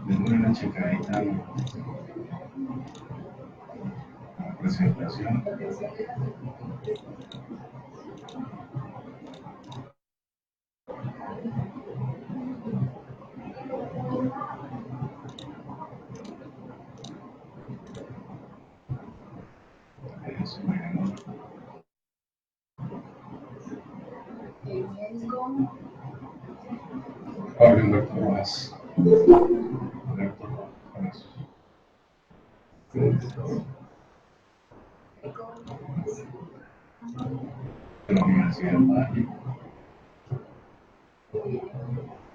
Denle una checadita a la presentación. Eso, bueno. Pablo Humberto Rojas. Humberto Rojas. De la Universidad de Valle.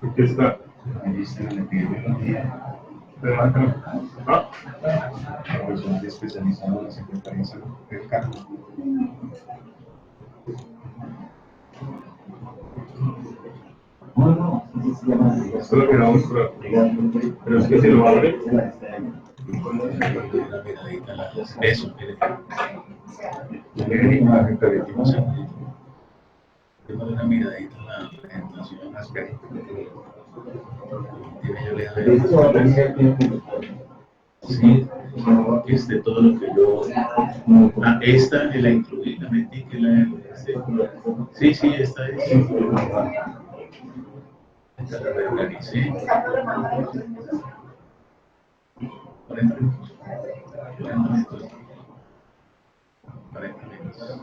Aquí está. Allí está en la epidemiología. Pero acá. Ah, Profesional especializado en la Secretaría de Salud del cargo. esto lo queremos mostrar. Pero es que si lo abre, La miradita a la. Eso, mire. Miren, la que repetimos aquí. Démosle una miradita a la presentación aspecto. Tiene yo le doy. Sí, que esté todo lo que yo. Ah, esta la incluí, la metí que la. Sí, sí, esta es. Esta la reorganicé. 40 minutos. 40 minutos. 40 minutos.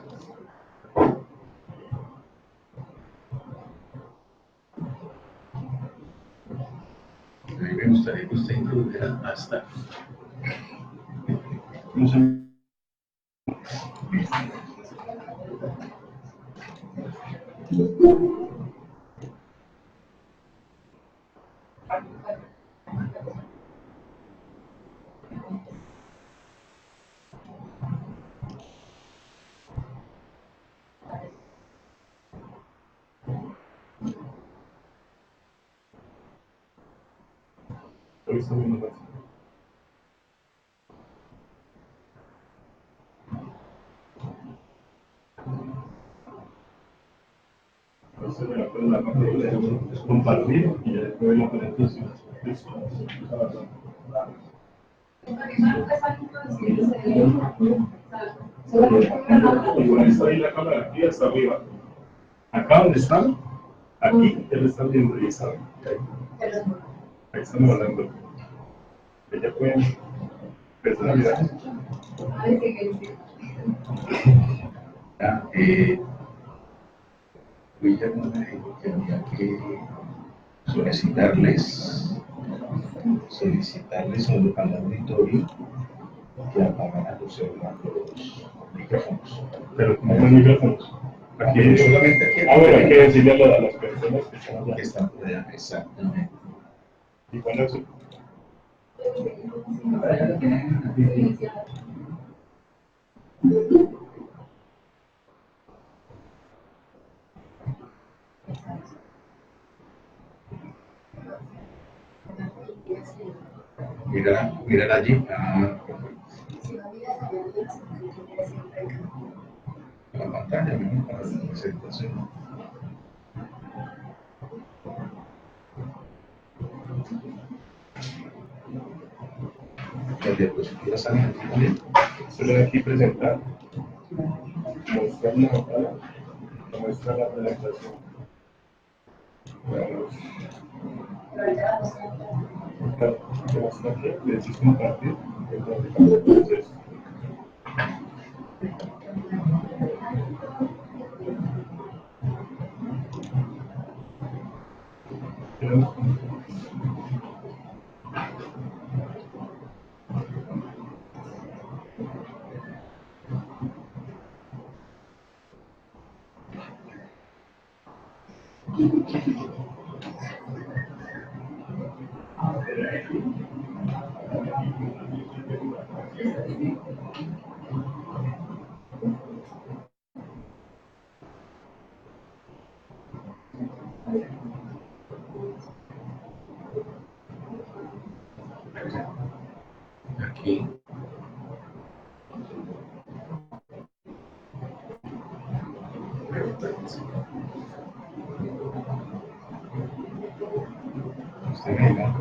A mí me gustaría que usted introdujera hasta. No sé. hoy está viendo más. Entonces me la puedo la parte de compartir y ya después la presentación. Listo. Igual está ahí la cámara, aquí hasta arriba. Acá donde están, aquí ya lo están viendo y está. Ahí estamos hablando. Ya pueden empezar a mirar. Ya, Guillermo me dijo que había que solicitarles al auditorio que apagaran los micrófonos. Pero como no hay micrófonos. Aquí Solamente aquí. bueno, hay que decirle a las personas que están allá. Que están por allá, exactamente. Y cuando eso. Mirar allí. Ah, la pantalla, ¿no? Para la presentación. Las diapositivas salen aquí también. Solo de aquí presentar. Mostrar la pantalla. Muestra la presentación. Vamos. Claro, te muestra aquí. Le decís compartir. Entonces. Aquí. Venga.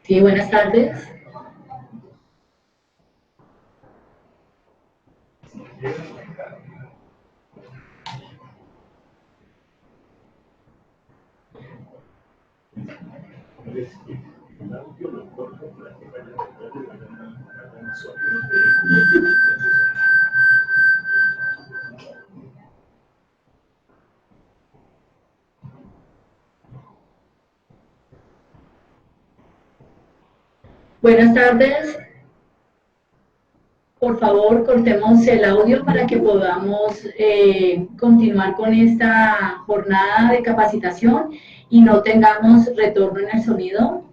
Sí, buenas tardes. Buenas tardes. Por favor, cortemos el audio para que podamos continuar con esta jornada de capacitación y no tengamos retorno en el sonido.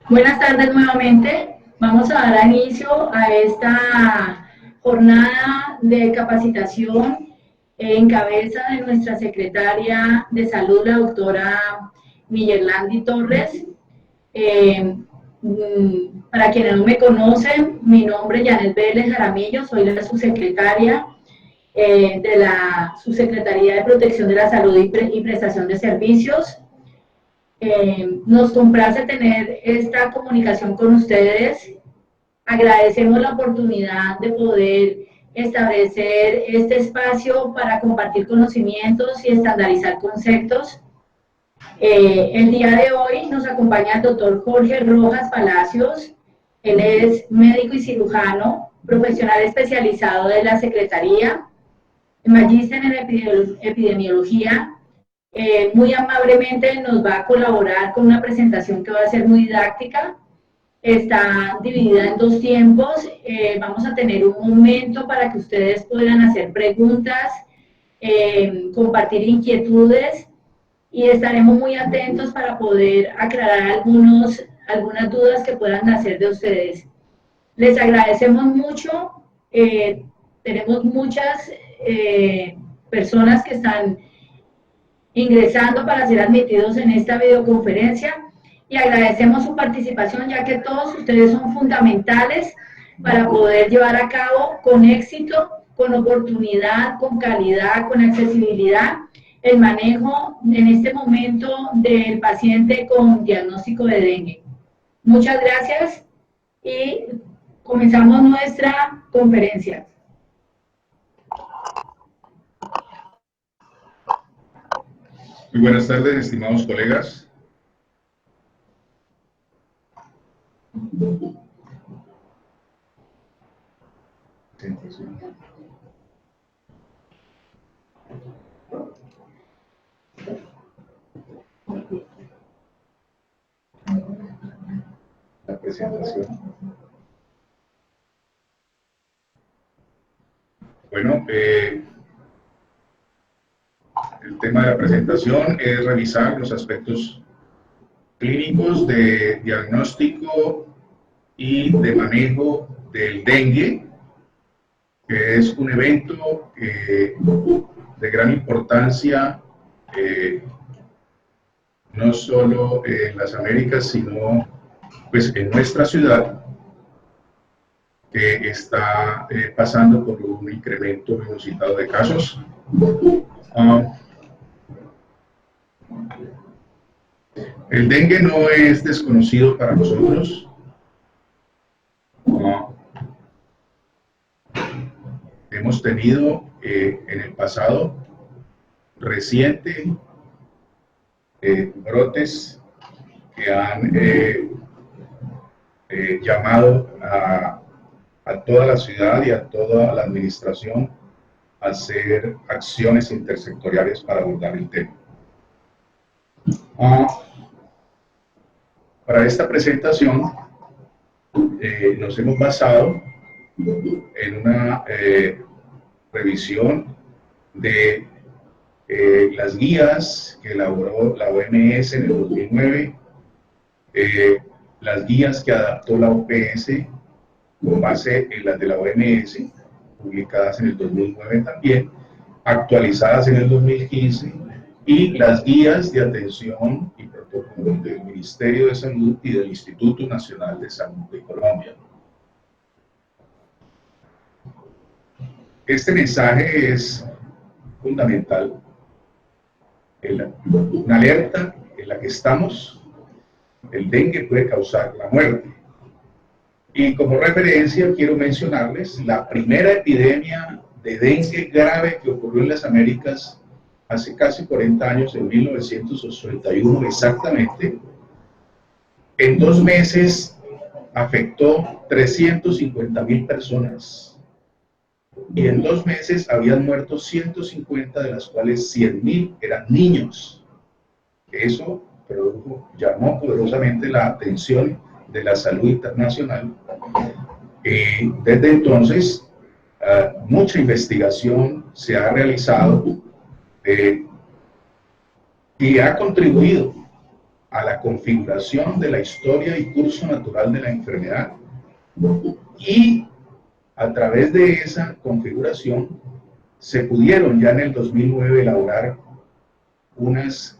Buenas tardes nuevamente. Vamos a dar inicio a esta jornada de capacitación en cabeza de nuestra secretaria de Salud, la doctora Miguelandi Torres. Para quienes no me conocen, mi nombre es Janet Vélez Jaramillo, soy la subsecretaria de la Subsecretaría de Protección de la Salud y Prestación de Servicios. Nos complace tener esta comunicación con ustedes. Agradecemos la oportunidad de poder establecer este espacio para compartir conocimientos y estandarizar conceptos. El día de hoy nos acompaña el doctor Jorge Rojas Palacios. Él es médico y cirujano, profesional especializado de la Secretaría, magíster en epidemiología. Muy amablemente nos va a colaborar con una presentación que va a ser muy didáctica. Está dividida en dos tiempos. Vamos a tener un momento para que ustedes puedan hacer preguntas, compartir inquietudes, y estaremos muy atentos para poder aclarar algunas dudas que puedan nacer de ustedes. Les agradecemos mucho. Tenemos muchas personas que están ingresando para ser admitidos en esta videoconferencia, y agradecemos su participación, ya que todos ustedes son fundamentales para poder llevar a cabo con éxito, con oportunidad, con calidad, con accesibilidad, el manejo en este momento del paciente con diagnóstico de dengue. Muchas gracias y comenzamos nuestra conferencia. Muy buenas tardes, estimados colegas. La presentación. Bueno, el tema de la presentación es revisar los aspectos clínicos de diagnóstico y de manejo del dengue, que es un evento de gran importancia, no solo en las Américas, sino pues en nuestra ciudad, que está pasando por un incremento inusitado de casos. El dengue no es desconocido para nosotros. Hemos tenido en el pasado reciente brotes que han llamado a toda la ciudad y a toda la administración a hacer acciones intersectoriales para abordar el tema. Para esta presentación nos hemos basado en una revisión de las guías que elaboró la OMS en el 2009, las guías que adaptó la OPS con base en las de la OMS, publicadas en el 2009 también, actualizadas en el 2015, y las guías de atención y protocolo del Ministerio de Salud y del Instituto Nacional de Salud de Colombia. Este mensaje es fundamental, una alerta en la que estamos. El dengue puede causar la muerte. Y como referencia quiero mencionarles la primera epidemia de dengue grave que ocurrió en las Américas hace casi 40 años, en 1981 exactamente. En 2 meses afectó 350.000 personas. Y en 2 meses habían muerto 150, de las cuales 100.000 eran niños. Eso llamó poderosamente la atención de la salud internacional. Desde entonces, mucha investigación se ha realizado y ha contribuido a la configuración de la historia y curso natural de la enfermedad, y a través de esa configuración se pudieron ya en el 2009 elaborar unas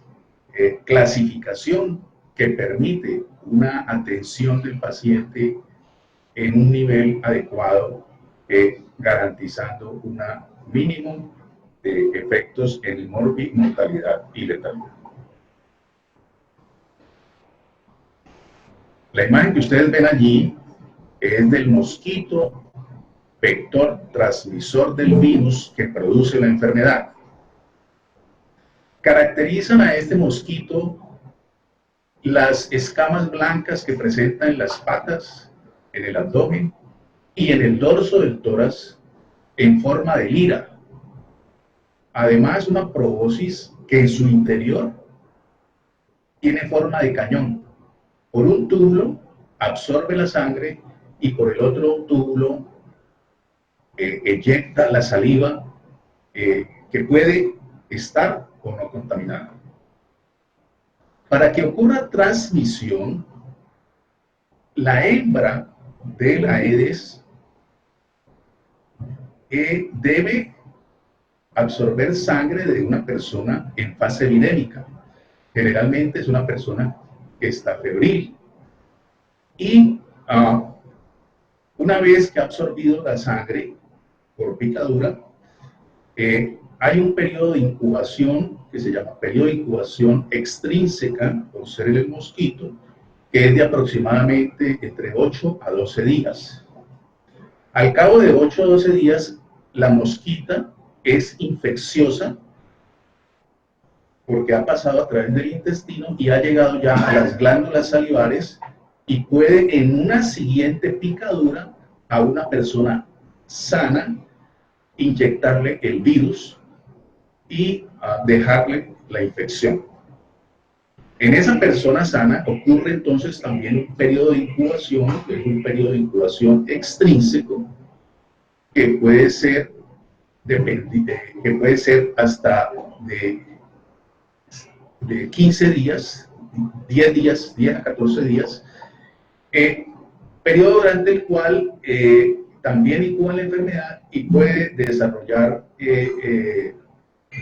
clasificación que permite una atención del paciente en un nivel adecuado, garantizando un mínimo de efectos en mortalidad y letalidad. La imagen que ustedes ven allí es del mosquito vector transmisor del virus que produce la enfermedad. Caracterizan a este mosquito las escamas blancas que presenta en las patas, en el abdomen y en el dorso del tórax en forma de lira. Además, una proboscis que en su interior tiene forma de cañón. Por un túbulo absorbe la sangre y por el otro túbulo eyecta la saliva, que puede estar o no contaminada. Para que ocurra transmisión, la hembra del Aedes debe absorber sangre de una persona en fase epidémica. Generalmente es una persona que está febril. Y una vez que ha absorbido la sangre por picadura, hay un periodo de incubación que se llama periodo de incubación extrínseca por ser el mosquito, que es de aproximadamente entre 8 a 12 días. Al cabo de 8 a 12 días, la mosquita es infecciosa porque ha pasado a través del intestino y ha llegado ya a las glándulas salivares y puede en una siguiente picadura a una persona sana inyectarle el virus y dejarle la infección. En esa persona sana ocurre entonces también un periodo de incubación, que es un periodo de incubación extrínseco, que puede ser, que puede ser hasta de 15 días, 10 días, 10 a 14 días, periodo durante el cual también incuba la enfermedad y puede desarrollar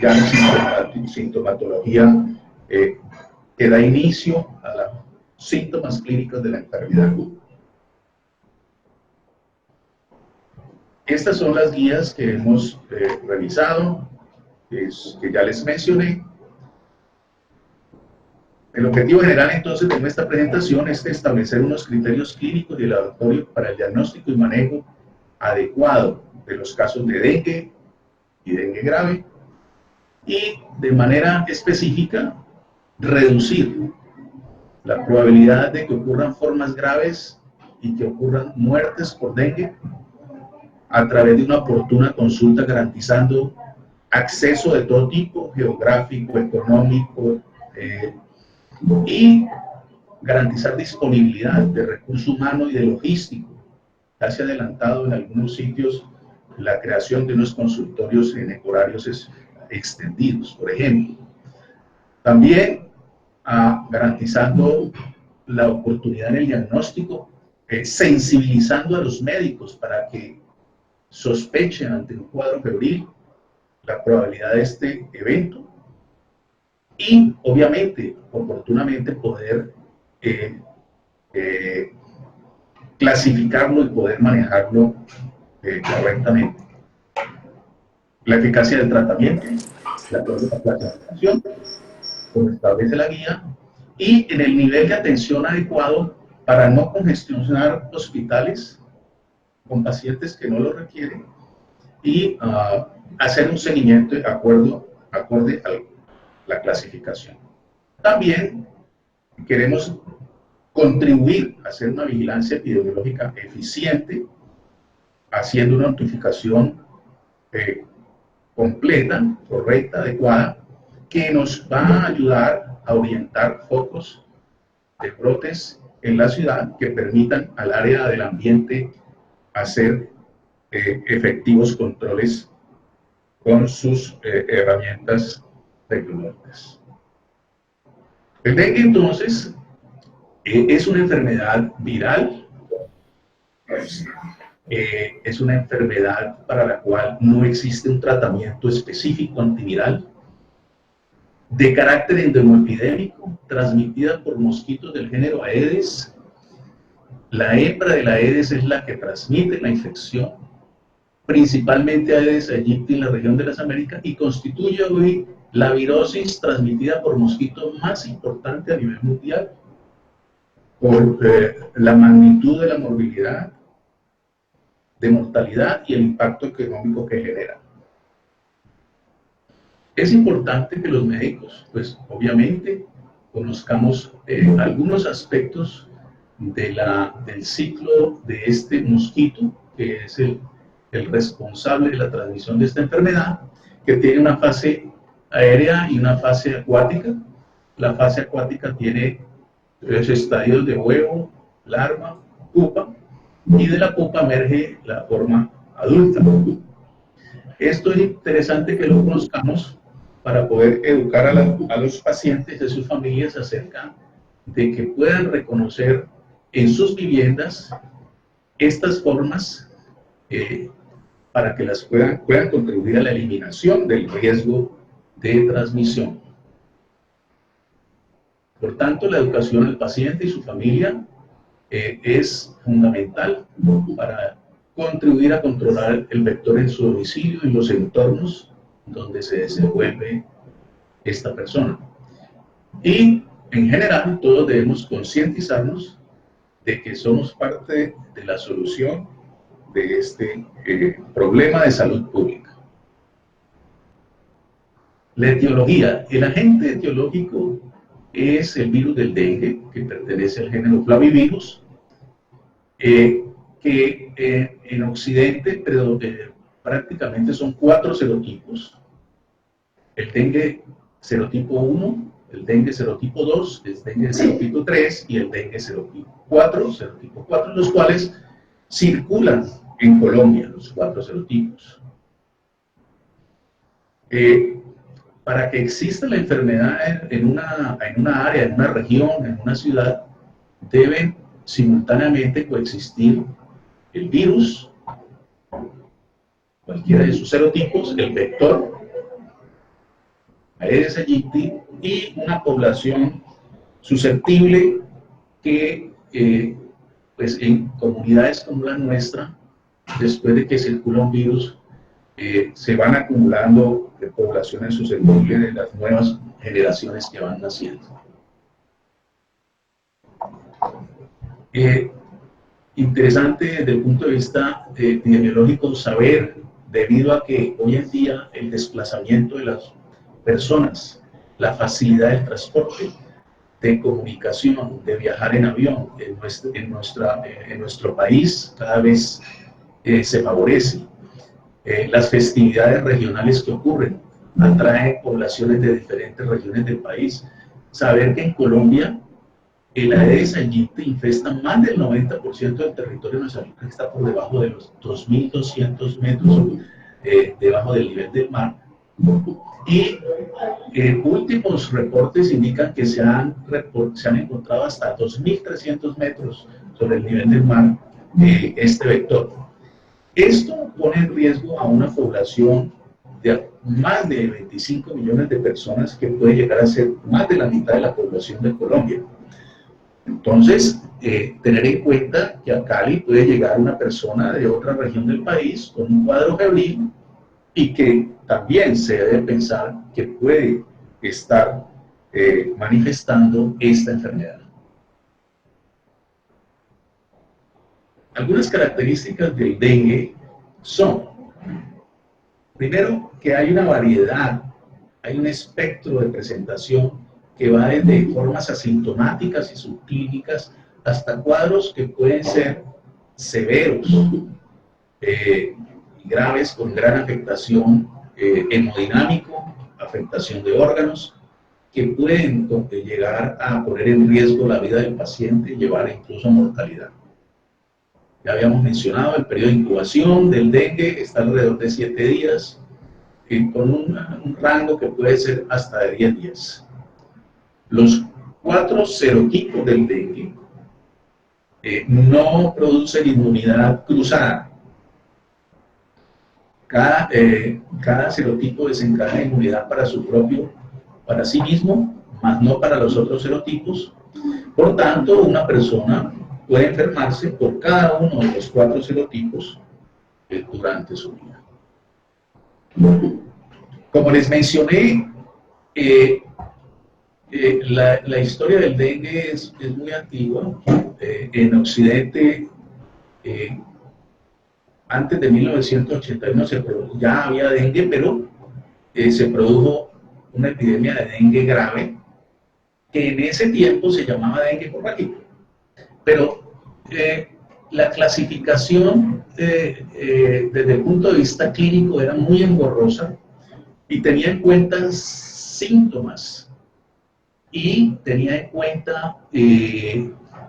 ya la sintomatología que da inicio a los síntomas clínicos de la enfermedad. Estas son las guías que hemos revisado, que ya les mencioné. El objetivo general entonces de nuestra presentación es establecer unos criterios clínicos y el laboratorio para el diagnóstico y manejo adecuado de los casos de dengue y dengue grave, y de manera específica reducir la probabilidad de que ocurran formas graves y que ocurran muertes por dengue a través de una oportuna consulta, garantizando acceso de todo tipo, geográfico, económico, y garantizar disponibilidad de recurso humano y de logístico. Ya se ha adelantado en algunos sitios la creación de unos consultorios en horarios extendidos, por ejemplo. También garantizando la oportunidad en el diagnóstico, sensibilizando a los médicos para que sospechen ante un cuadro febril la probabilidad de este evento y obviamente oportunamente poder clasificarlo y poder manejarlo correctamente. La eficacia del tratamiento, la clasificación, como establece la guía, y en el nivel de atención adecuado para no congestionar hospitales con pacientes que no lo requieren y hacer un seguimiento acorde a la clasificación. También queremos contribuir a hacer una vigilancia epidemiológica eficiente, haciendo una notificación completa, correcta, adecuada, que nos va a ayudar a orientar focos de brotes en la ciudad que permitan al área del ambiente hacer efectivos controles con sus herramientas tecnológicas. El dengue, entonces, es una enfermedad viral, es una enfermedad para la cual no existe un tratamiento específico antiviral, de carácter endomoepidémico, transmitida por mosquitos del género Aedes. La hembra de la Aedes es la que transmite la infección, principalmente Aedes aegypti en la región de las Américas, y constituye hoy la virosis transmitida por mosquito más importante a nivel mundial, por la magnitud de la morbilidad, de mortalidad y el impacto económico que genera. Es importante que los médicos, pues obviamente, conozcamos algunos aspectos del ciclo de este mosquito, que es el responsable de la transmisión de esta enfermedad, que tiene una fase aérea y una fase acuática. La fase acuática tiene 3 estadios de huevo, larva, pupa, y de la pupa emerge la forma adulta. Esto es interesante que lo conozcamos para poder educar a los pacientes de sus familias acerca de que puedan reconocer en sus viviendas estas formas para que las puedan contribuir a la eliminación del riesgo de transmisión. Por tanto, la educación del paciente y su familia es fundamental para contribuir a controlar el vector en su domicilio y los entornos donde se desenvuelve esta persona. Y en general, todos debemos concientizarnos de que somos parte de la solución de este problema de salud pública. La etiología. El agente etiológico es el virus del dengue, que pertenece al género Flavivirus, que en Occidente prácticamente son 4 serotipos. El dengue serotipo 1, el dengue serotipo 2, el dengue serotipo 3 y el dengue serotipo 4, los cuales circulan en Colombia, los 4 serotipos. Para que exista la enfermedad en una área, en una región, en una ciudad, deben simultáneamente coexistir el virus, cualquiera de sus serotipos, el vector, Aedes aegypti, y una población susceptible que, pues en comunidades como la nuestra, después de que circula un virus, se van acumulando poblaciones susceptibles de las nuevas generaciones que van naciendo. Interesante desde el punto de vista epidemiológico saber, debido a que hoy en día el desplazamiento de las personas, la facilidad del transporte, de comunicación, de viajar en avión en nuestro país cada vez se favorece. Las festividades regionales que ocurren atraen poblaciones de diferentes regiones del país. Saber que en Colombia el Aedes aegypti infesta más del 90% del territorio nacional, que está por debajo de los 2.200 metros debajo del nivel del mar. Y últimos reportes indican que se han encontrado hasta 2.300 metros sobre el nivel del mar este vector. Esto pone en riesgo a una población de más de 25 millones de personas, que puede llegar a ser más de la mitad de la población de Colombia. Entonces, tener en cuenta que a Cali puede llegar una persona de otra región del país con un cuadro febril y que también se debe pensar que puede estar manifestando esta enfermedad. Algunas características del dengue son, primero, que hay una variedad, hay un espectro de presentación que va desde formas asintomáticas y subclínicas hasta cuadros que pueden ser severos, graves, con gran afectación hemodinámico, afectación de órganos, que pueden llegar a poner en riesgo la vida del paciente y llevar incluso a mortalidad. Ya habíamos mencionado, el periodo de incubación del dengue está alrededor de 7 días, con un rango que puede ser hasta de 10 días. Los 4 serotipos del dengue no producen inmunidad cruzada. Cada serotipo desencadena inmunidad para sí mismo, más no para los otros serotipos. Por tanto, una persona puede enfermarse por cada uno de los 4 serotipos durante su vida. Como les mencioné, la historia del dengue es muy antigua. En Occidente, antes de 1981 ya había dengue, pero se produjo una epidemia de dengue grave, que en ese tiempo se llamaba dengue hemorrágico. Pero la clasificación desde el punto de vista clínico era muy engorrosa y tenía en cuenta síntomas y tenía en cuenta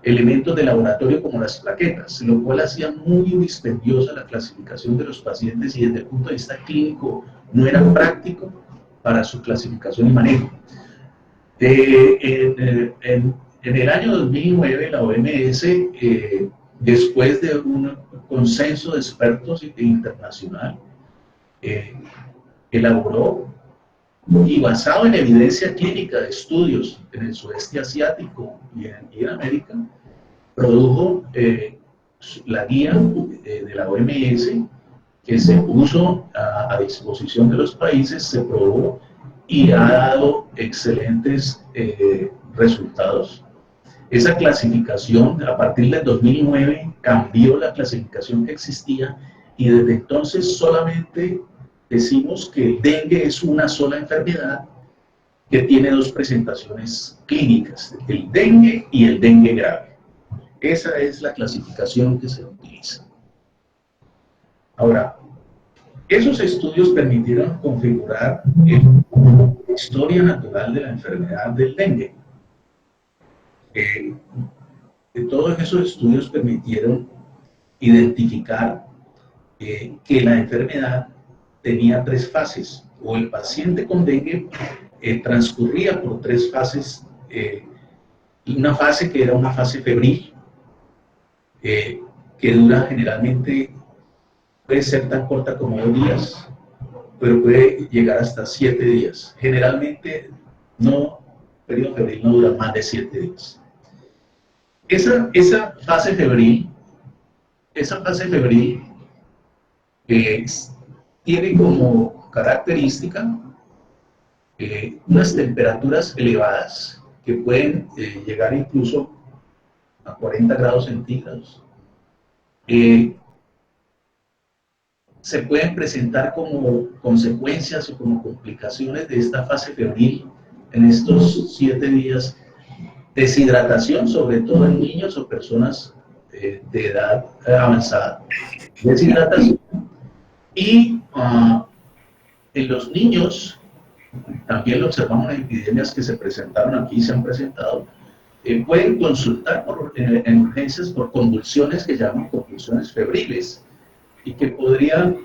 elementos de laboratorio como las plaquetas, lo cual hacía muy dispendiosa la clasificación de los pacientes y desde el punto de vista clínico no era práctico para su clasificación y manejo. En el año 2009 la OMS, después de un consenso de expertos internacional, elaboró, y basado en evidencia clínica de estudios en el sudeste asiático y en América, produjo la guía de la OMS, que se puso a disposición de los países, se probó y ha dado excelentes resultados. Esa clasificación, a partir del 2009, cambió la clasificación que existía y desde entonces solamente decimos que el dengue es una sola enfermedad que tiene 2 presentaciones clínicas, el dengue y el dengue grave. Esa es la clasificación que se utiliza. Ahora, esos estudios permitieron configurar la historia natural de la enfermedad del dengue. Todos esos estudios permitieron identificar que la enfermedad tenía 3 fases, o el paciente con dengue transcurría por 3 fases. Una fase que era una fase febril, que dura generalmente, puede ser tan corta como 2 días, pero puede llegar hasta 7 días. Generalmente, el periodo febril no dura más de 7 días. Esa fase febril tiene como característica unas temperaturas elevadas que pueden llegar incluso a 40 grados centígrados. Se pueden presentar como consecuencias o como complicaciones de esta fase febril en estos 7 días, deshidratación, sobre todo en niños o personas de edad avanzada, deshidratación, y en los niños, también lo observamos en epidemias que se presentaron aquí, se han presentado, pueden consultar en urgencias por convulsiones que llaman convulsiones febriles, y que podrían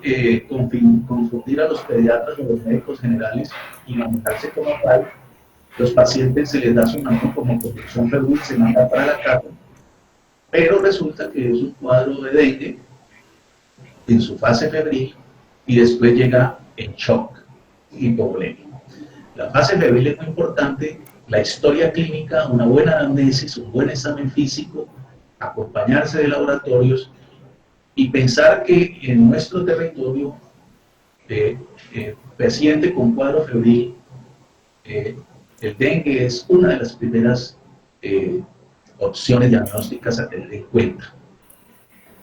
confundir a los pediatras o los médicos generales y manejarse como tal. Los pacientes se les da su manejo como convulsión febril, se manda para la casa, pero resulta que es un cuadro de dengue en su fase febril y después llega en shock hipovolémico. La fase febril es muy importante, la historia clínica, una buena anamnesis, un buen examen físico, acompañarse de laboratorios y pensar que en nuestro territorio, paciente con cuadro febril, el dengue es una de las primeras opciones diagnósticas a tener en cuenta.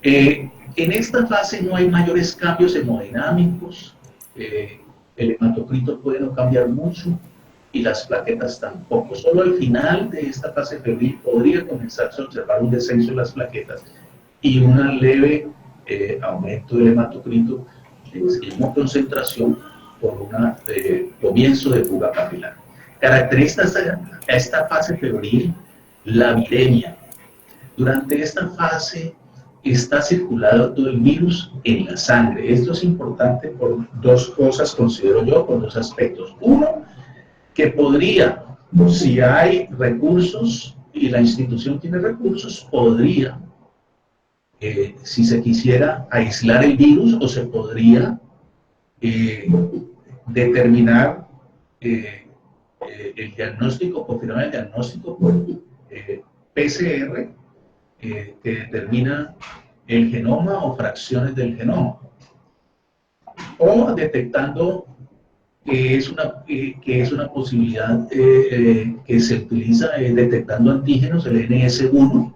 En esta fase no hay mayores cambios hemodinámicos, el hematocrito puede no cambiar mucho y las plaquetas tampoco. Solo al final de esta fase febril podría comenzarse a observar un descenso de las plaquetas y una leve aumento del hematocrito en misma concentración por un comienzo de fuga papilar. Caracteriza a esta fase febril la viremia. Durante esta fase está circulando todo el virus en la sangre. Esto es importante por 2 cosas, considero yo, por 2 aspectos. Uno, que podría Si hay recursos y la institución tiene recursos, podría, si se quisiera, aislar el virus, o se podría determinar el diagnóstico, confirmar el diagnóstico por PCR, que determina el genoma o fracciones del genoma, o detectando que es una posibilidad que se utiliza detectando antígenos, el NS1,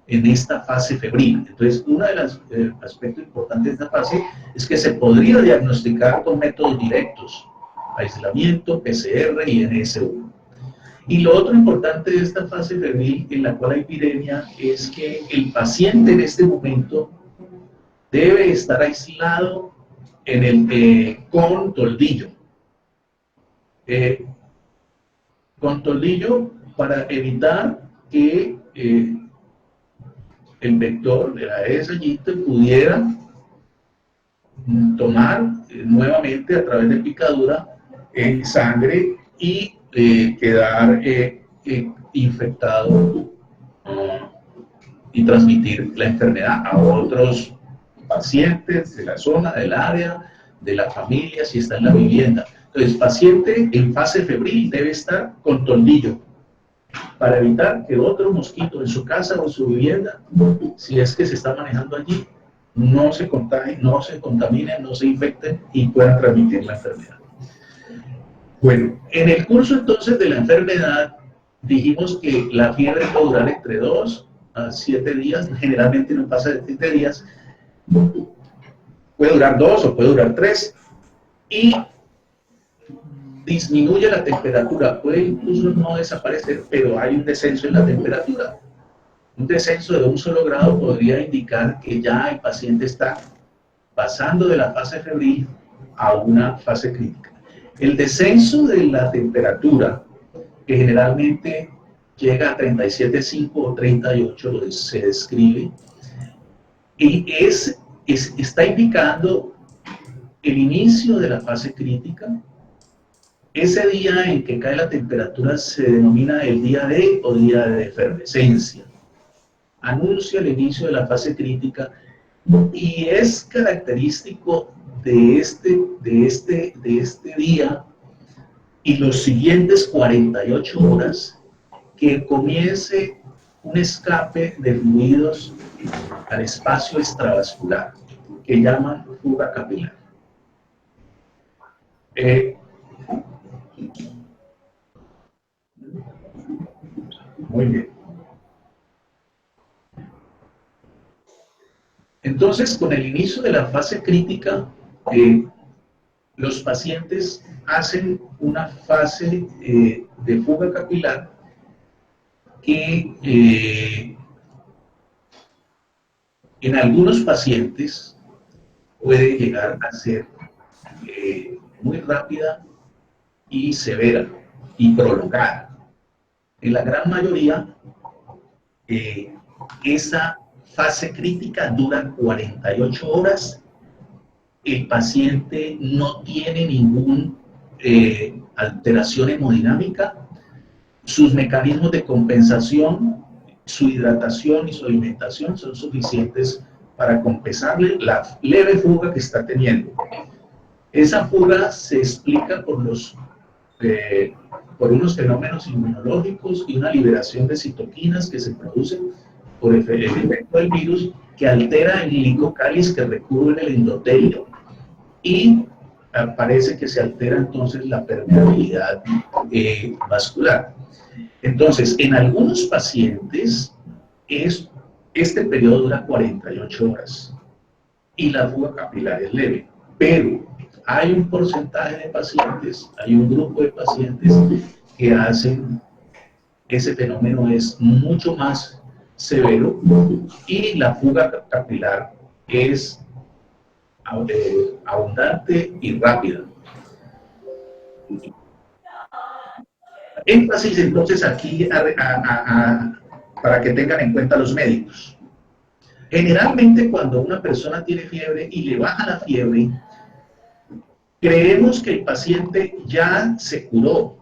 en esta fase febril. Entonces, uno de los aspectos importantes de esta fase es que se podría diagnosticar con métodos directos, aislamiento, PCR y NS1. Y lo otro importante de esta fase febril en la cual hay epidemia es que el paciente en este momento debe estar aislado con toldillo. Con toldillo para evitar que el vector de la Aedes aegypti pudiera tomar nuevamente a través de picadura sangre y quedar infectado y transmitir la enfermedad a otros pacientes de la zona, del área, de la familia, si está en la vivienda. Entonces, paciente en fase febril debe estar con toldillo para evitar que otro mosquito en su casa o en su vivienda, si es que se está manejando allí, no se contagien, no se contaminen, no se infecten y puedan transmitir la enfermedad. Bueno, en el curso entonces de la enfermedad dijimos que la fiebre puede durar entre 2 a 7 días, generalmente no pasa de 7 días, puede durar 2 o puede durar 3, y disminuye la temperatura, puede incluso no desaparecer, pero hay un descenso en la temperatura. Un descenso de 1 solo grado podría indicar que ya el paciente está pasando de la fase febril a una fase crítica. El descenso de la temperatura, que generalmente llega a 37,5 o 38, se describe, y está indicando el inicio de la fase crítica. Ese día en que cae la temperatura se denomina el día D o día de efervescencia. Anuncia el inicio de la fase crítica y es característico de este día y los siguientes 48 horas que comience un escape de fluidos al espacio extravascular que llaman fuga capilar. Muy bien. Entonces, con el inicio de la fase crítica, los pacientes hacen una fase de fuga capilar que en algunos pacientes puede llegar a ser muy rápida y severa y prolongada. En la gran mayoría, esa fase crítica dura 48 horas. El paciente no tiene ninguna alteración hemodinámica. Sus mecanismos de compensación, su hidratación y su alimentación son suficientes para compensarle la leve fuga que está teniendo. Esa fuga se explica por unos fenómenos inmunológicos y una liberación de citoquinas que se producen por el efecto del virus, que altera el glicocáliz que recubre el endotelio y parece que se altera entonces la permeabilidad vascular. Entonces, en algunos pacientes este periodo dura 48 horas y la fuga capilar es leve, pero hay un porcentaje de pacientes, hay un grupo de pacientes que hacen, ese fenómeno es mucho más severo y la fuga capilar es abundante y rápida. Énfasis entonces aquí para que tengan en cuenta los médicos. Generalmente cuando una persona tiene fiebre y le baja la fiebre, creemos que el paciente ya se curó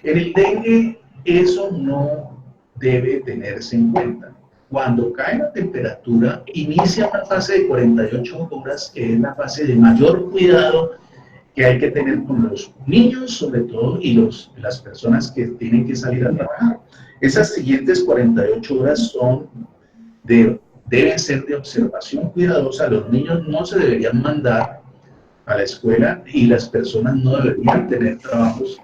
En el dengue eso no debe tenerse en cuenta. Cuando cae la temperatura, inicia una fase de 48 horas, que es la fase de mayor cuidado que hay que tener con los niños, sobre todo, y las personas que tienen que salir a trabajar. Esas siguientes 48 horas deben ser de observación cuidadosa. Los niños no se deberían mandar a la escuela y las personas no deberían tener trabajos,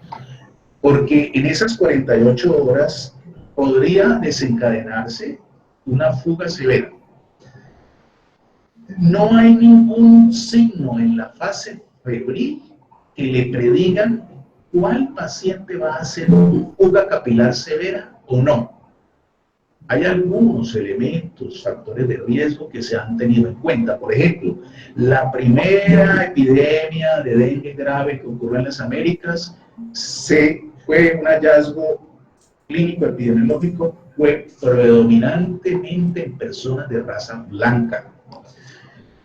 porque en esas 48 horas podría desencadenarse una fuga severa. No hay ningún signo en la fase febril que le predigan cuál paciente va a hacer una fuga capilar severa o no. Hay algunos elementos, factores de riesgo que se han tenido en cuenta. Por ejemplo, la primera epidemia de dengue grave que ocurrió en las Américas fue un hallazgo clínico epidemiológico, fue predominantemente en personas de raza blanca.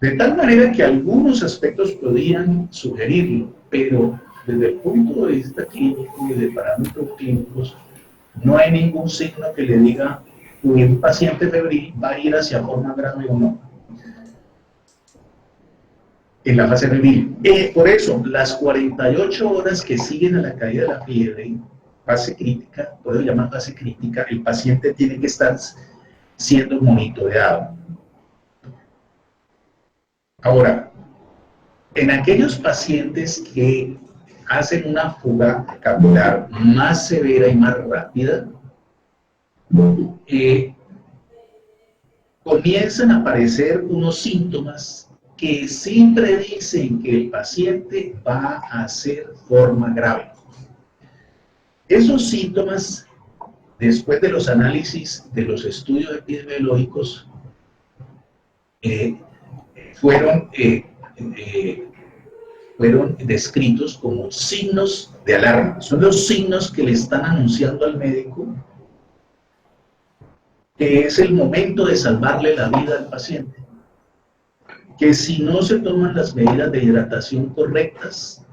De tal manera que algunos aspectos podían sugerirlo, pero desde el punto de vista clínico y de parámetros clínicos, no hay ningún signo que le diga que un paciente febril va a ir hacia forma grave o no. En la fase febril. Por eso, las 48 horas que siguen a la caída de la fiebre, fase crítica, puedo llamar fase crítica, el paciente tiene que estar siendo monitoreado. Ahora, en aquellos pacientes que hacen una fuga capilar más severa y más rápida, comienzan a aparecer unos síntomas que sí predicen que el paciente va a hacer forma grave. Esos síntomas, después de los análisis de los estudios epidemiológicos, fueron descritos como signos de alarma. Son los signos que le están anunciando al médico que es el momento de salvarle la vida al paciente. Que si no se toman las medidas de hidratación correctas,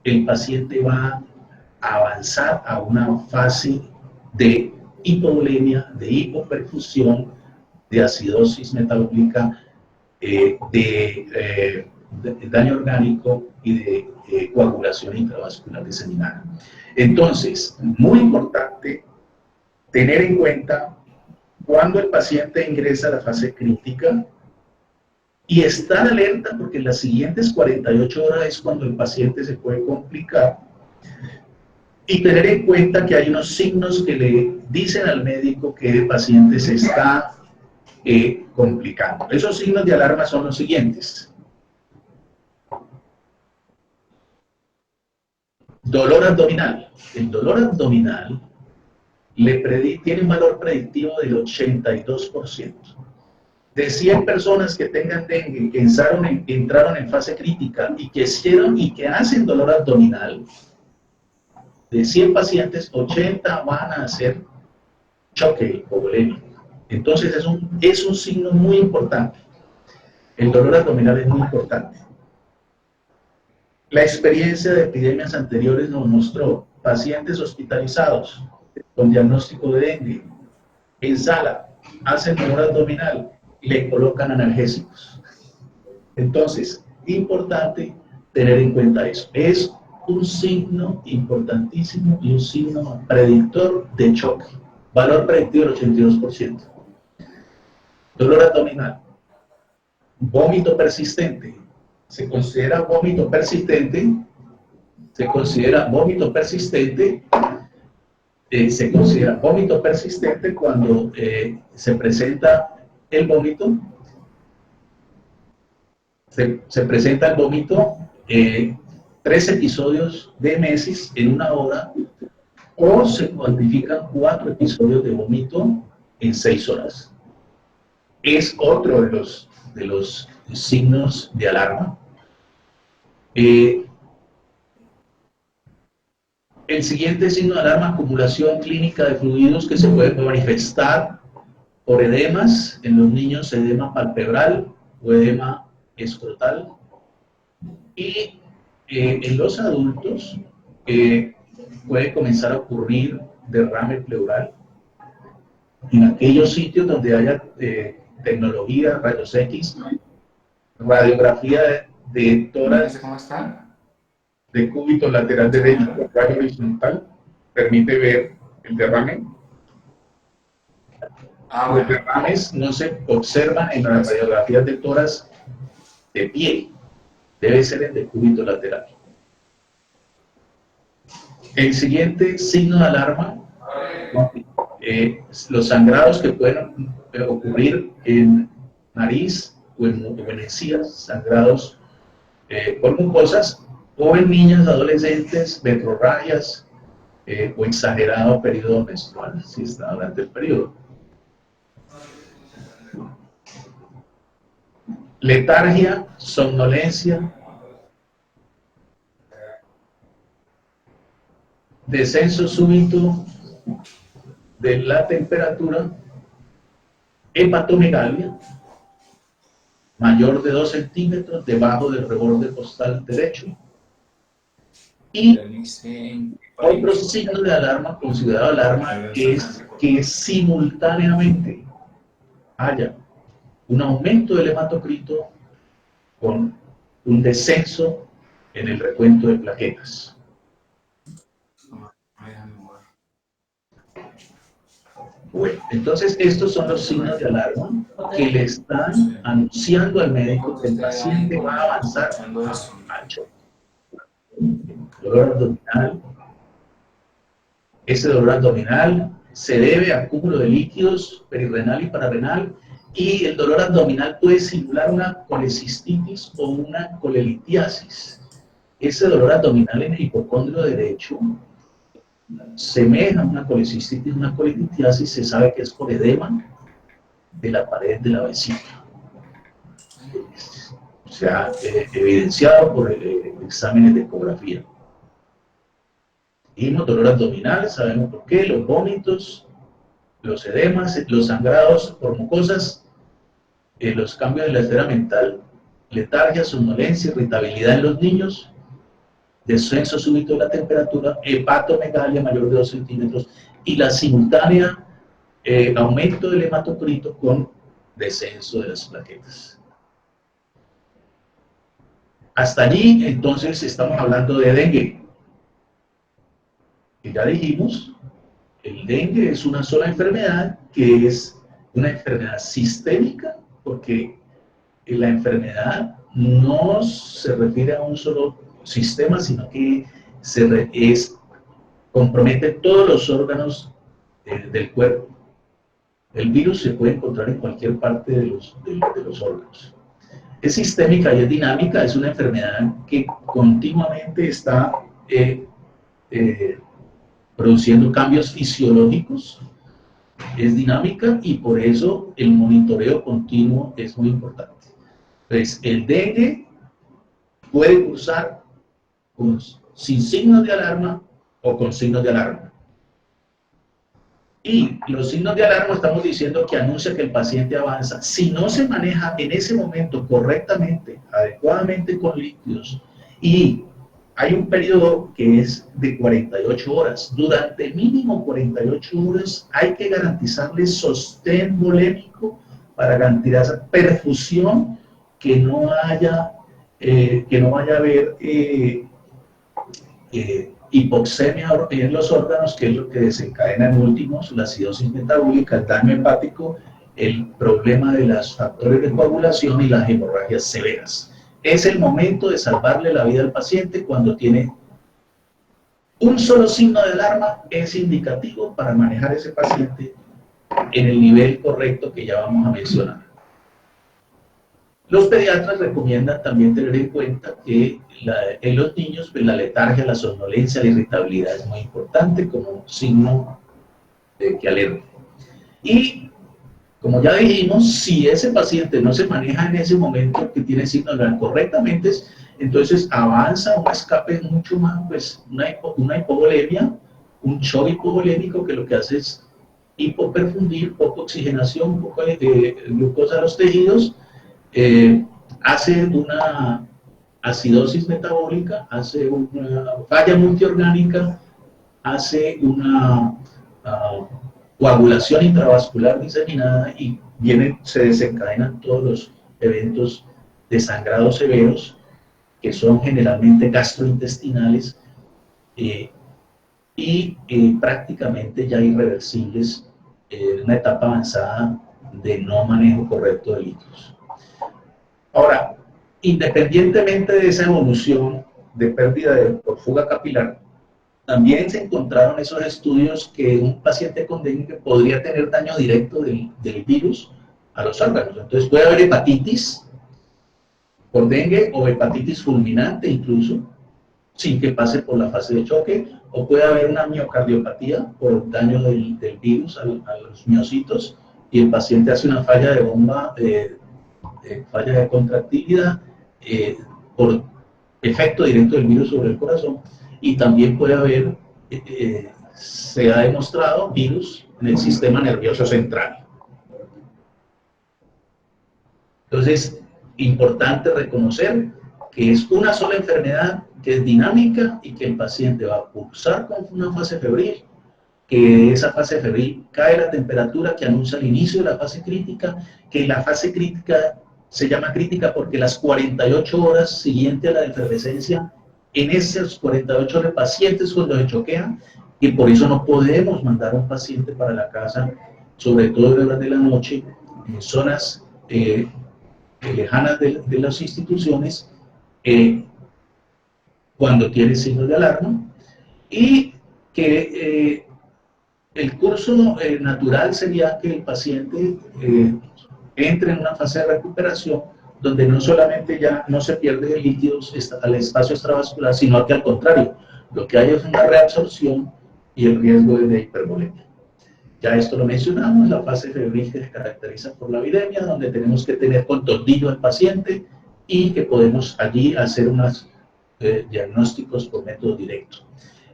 el paciente va a avanzar a una fase de hipovolemia, de hipoperfusión, de acidosis metabólica, de daño orgánico y de coagulación intravascular diseminada. Entonces, muy importante tener en cuenta cuando el paciente ingresa a la fase crítica y estar alerta, porque en las siguientes 48 horas es cuando el paciente se puede complicar, y tener en cuenta que hay unos signos que le dicen al médico que el paciente se está complicando. Esos signos de alarma son los siguientes: dolor abdominal. El dolor abdominal tiene un valor predictivo del 82%. De 100 personas que tengan dengue, que entraron en fase crítica y que hacen dolor abdominal, de 100 pacientes, 80 van a hacer choque hipovolémico. Entonces es un signo muy importante. El dolor abdominal es muy importante. La experiencia de epidemias anteriores nos mostró pacientes hospitalizados con diagnóstico de dengue, en sala, hacen dolor abdominal, le colocan analgésicos. Entonces, importante tener en cuenta eso. Es un signo importantísimo y un signo predictor de choque. Valor predictivo del 82%. Dolor abdominal. Vómito persistente. Se considera vómito persistente cuando se presenta el vómito. Se presenta el vómito 3 episodios de emesis en 1 hora, o se cuantifican 4 episodios de vómito en 6 horas. Es otro de los signos de alarma. El siguiente signo de alarma: acumulación clínica de fluidos que se puede manifestar por edemas. En los niños, edema palpebral o edema escrotal. Y en los adultos, puede comenzar a ocurrir derrame pleural. En aquellos sitios donde haya tecnología, rayos X, radiografía de tórax, ¿Cómo está? de cúbito lateral derecho, rayo horizontal, permite ver el derrame. Los derrames no se observan en las radiografías de tórax de pie, debe ser el decúbito lateral. El siguiente signo de alarma, los sangrados que pueden ocurrir en nariz o en encías, sangrados por mucosas, o en niñas, adolescentes, metrorragias o exagerado periodo menstrual, si está durante el periodo. Letargia, somnolencia, descenso súbito de la temperatura, hepatomegalia, mayor de 2 centímetros debajo del reborde costal derecho, y otro signo de alarma, considerado alarma, es que simultáneamente haya un aumento del hematocrito con un descenso en el recuento de plaquetas. Bueno, entonces estos son los signos de alarma que le están anunciando al médico que el paciente va a avanzar al choque. Dolor abdominal. Ese dolor abdominal se debe a acúmulo de líquidos perirrenal y pararrenal, y el dolor abdominal puede simular una colecistitis o una colelitiasis. Ese dolor abdominal en el hipocondrio derecho semeja a una colecistitis, una colelitiasis, se sabe que es por edema de la pared de la vesícula. Se ha evidenciado por exámenes de ecografía. Y dolor abdominal, sabemos por qué, los vómitos, los edemas, los sangrados por mucosas, los cambios de la esfera mental, letargia, somnolencia, irritabilidad en los niños, descenso súbito de la temperatura, hepatomegalia mayor de 2 centímetros y la simultánea aumento del hematocrito con descenso de las plaquetas. Hasta allí, entonces, estamos hablando de dengue. Y ya dijimos, el dengue es una sola enfermedad que es una enfermedad sistémica, porque la enfermedad no se refiere a un solo sistema, sino que compromete todos los órganos del cuerpo. El virus se puede encontrar en cualquier parte de los órganos. Es sistémica y es dinámica, es una enfermedad que continuamente está produciendo cambios fisiológicos, es dinámica y por eso el monitoreo continuo es muy importante. Entonces, el dengue puede cursar sin signos de alarma o con signos de alarma. Y los signos de alarma estamos diciendo que anuncia que el paciente avanza. Si no se maneja en ese momento correctamente, adecuadamente con líquidos, y hay un periodo que es de 48 horas, durante mínimo 48 horas hay que garantizarle sostén volémico para garantizar perfusión, que no vaya a haber hipoxemia en los órganos, que es lo que desencadena en últimos la acidosis metabólica, el daño hepático, el problema de los factores de coagulación y las hemorragias severas. Es el momento de salvarle la vida al paciente. Cuando tiene un solo signo de alarma, es indicativo para manejar a ese paciente en el nivel correcto que ya vamos a mencionar. Los pediatras recomiendan también tener en cuenta que en los niños, pues, la letargia, la somnolencia, la irritabilidad es muy importante como signo que alerta. Y como ya dijimos, si ese paciente no se maneja en ese momento que tiene signos de alarma correctamente, entonces avanza un escape mucho más, pues una hipovolemia, un shock hipovolémico que lo que hace es hipoperfundir, poca oxigenación, un poco de glucosa a los tejidos, hace una acidosis metabólica, hace una falla multiorgánica, hace una coagulación intravascular diseminada y se desencadenan todos los eventos de sangrado severos, que son generalmente gastrointestinales prácticamente ya irreversibles en una etapa avanzada de no manejo correcto de líquidos. Ahora, independientemente de esa evolución de pérdida por fuga capilar, también se encontraron esos estudios que un paciente con dengue podría tener daño directo del virus a los órganos. Entonces puede haber hepatitis por dengue o hepatitis fulminante incluso, sin que pase por la fase de choque, o puede haber una miocardiopatía por daño del virus a los miocitos, y el paciente hace una falla de bomba, falla de contractilidad por efecto directo del virus sobre el corazón, y también puede haber, se ha demostrado, virus en el sistema nervioso central. Entonces, importante reconocer que es una sola enfermedad, que es dinámica y que el paciente va a cursar con una fase febril, que esa fase febril cae la temperatura que anuncia el inicio de la fase crítica, que la fase crítica se llama crítica porque las 48 horas siguientes a la efervescencia, en esas 48 horas pacientes cuando se choquean, y por eso no podemos mandar a un paciente para la casa, sobre todo en horas de la noche, en zonas lejanas de las instituciones, cuando tiene signos de alarma, y que el curso natural sería que el paciente entre en una fase de recuperación donde no solamente ya no se pierde líquidos al espacio extravascular, sino que al contrario, lo que hay es una reabsorción y el riesgo es de hipervolemia. Ya esto lo mencionamos, la fase febril que se caracteriza por la viremia, donde tenemos que tener con tordillo al paciente y que podemos allí hacer unos diagnósticos por método directo.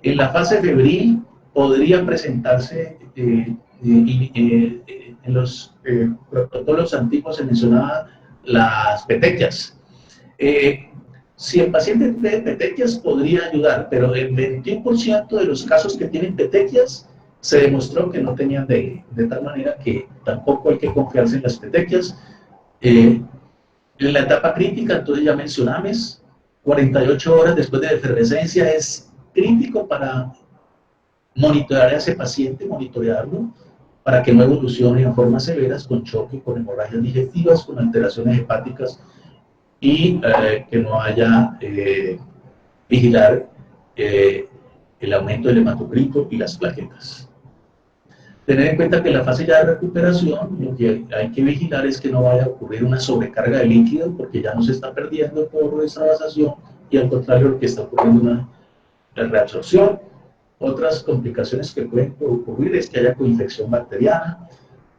En la fase febril podría presentarse, en los protocolos antiguos se mencionaba las petequias. Si el paciente tiene petequias podría ayudar, pero el 21% de los casos que tienen petequias se demostró que no tenían dengue, de tal manera que tampoco hay que confiarse en las petequias. En la etapa crítica, entonces ya mencionamos, 48 horas después de la efervescencia es crítico para monitorear a ese paciente, monitorearlo, para que no evolucione en formas severas, con choque, con hemorragias digestivas, con alteraciones hepáticas, y que no haya vigilar el aumento del hematocrito y las plaquetas. Tener en cuenta que en la fase ya de recuperación, lo que hay que vigilar es que no vaya a ocurrir una sobrecarga de líquido, porque ya no se está perdiendo por extravasación, y al contrario, lo que está ocurriendo es una reabsorción. Otras complicaciones que pueden ocurrir es que haya coinfección bacteriana.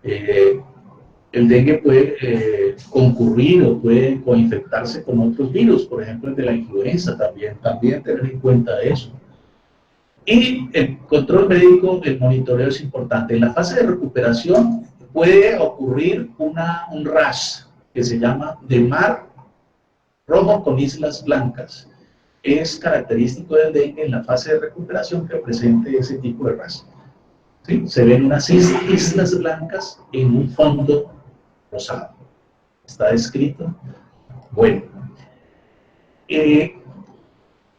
El dengue puede concurrir o puede coinfectarse con otros virus, por ejemplo el de la influenza, también tener en cuenta eso. Y el control médico, el monitoreo es importante. En la fase de recuperación puede ocurrir un rash que se llama de mar rojo con islas blancas. Es característico del dengue en la fase de recuperación que presente ese tipo de rash. ¿Sí? Se ven unas islas blancas en un fondo rosado. Está descrito. Bueno,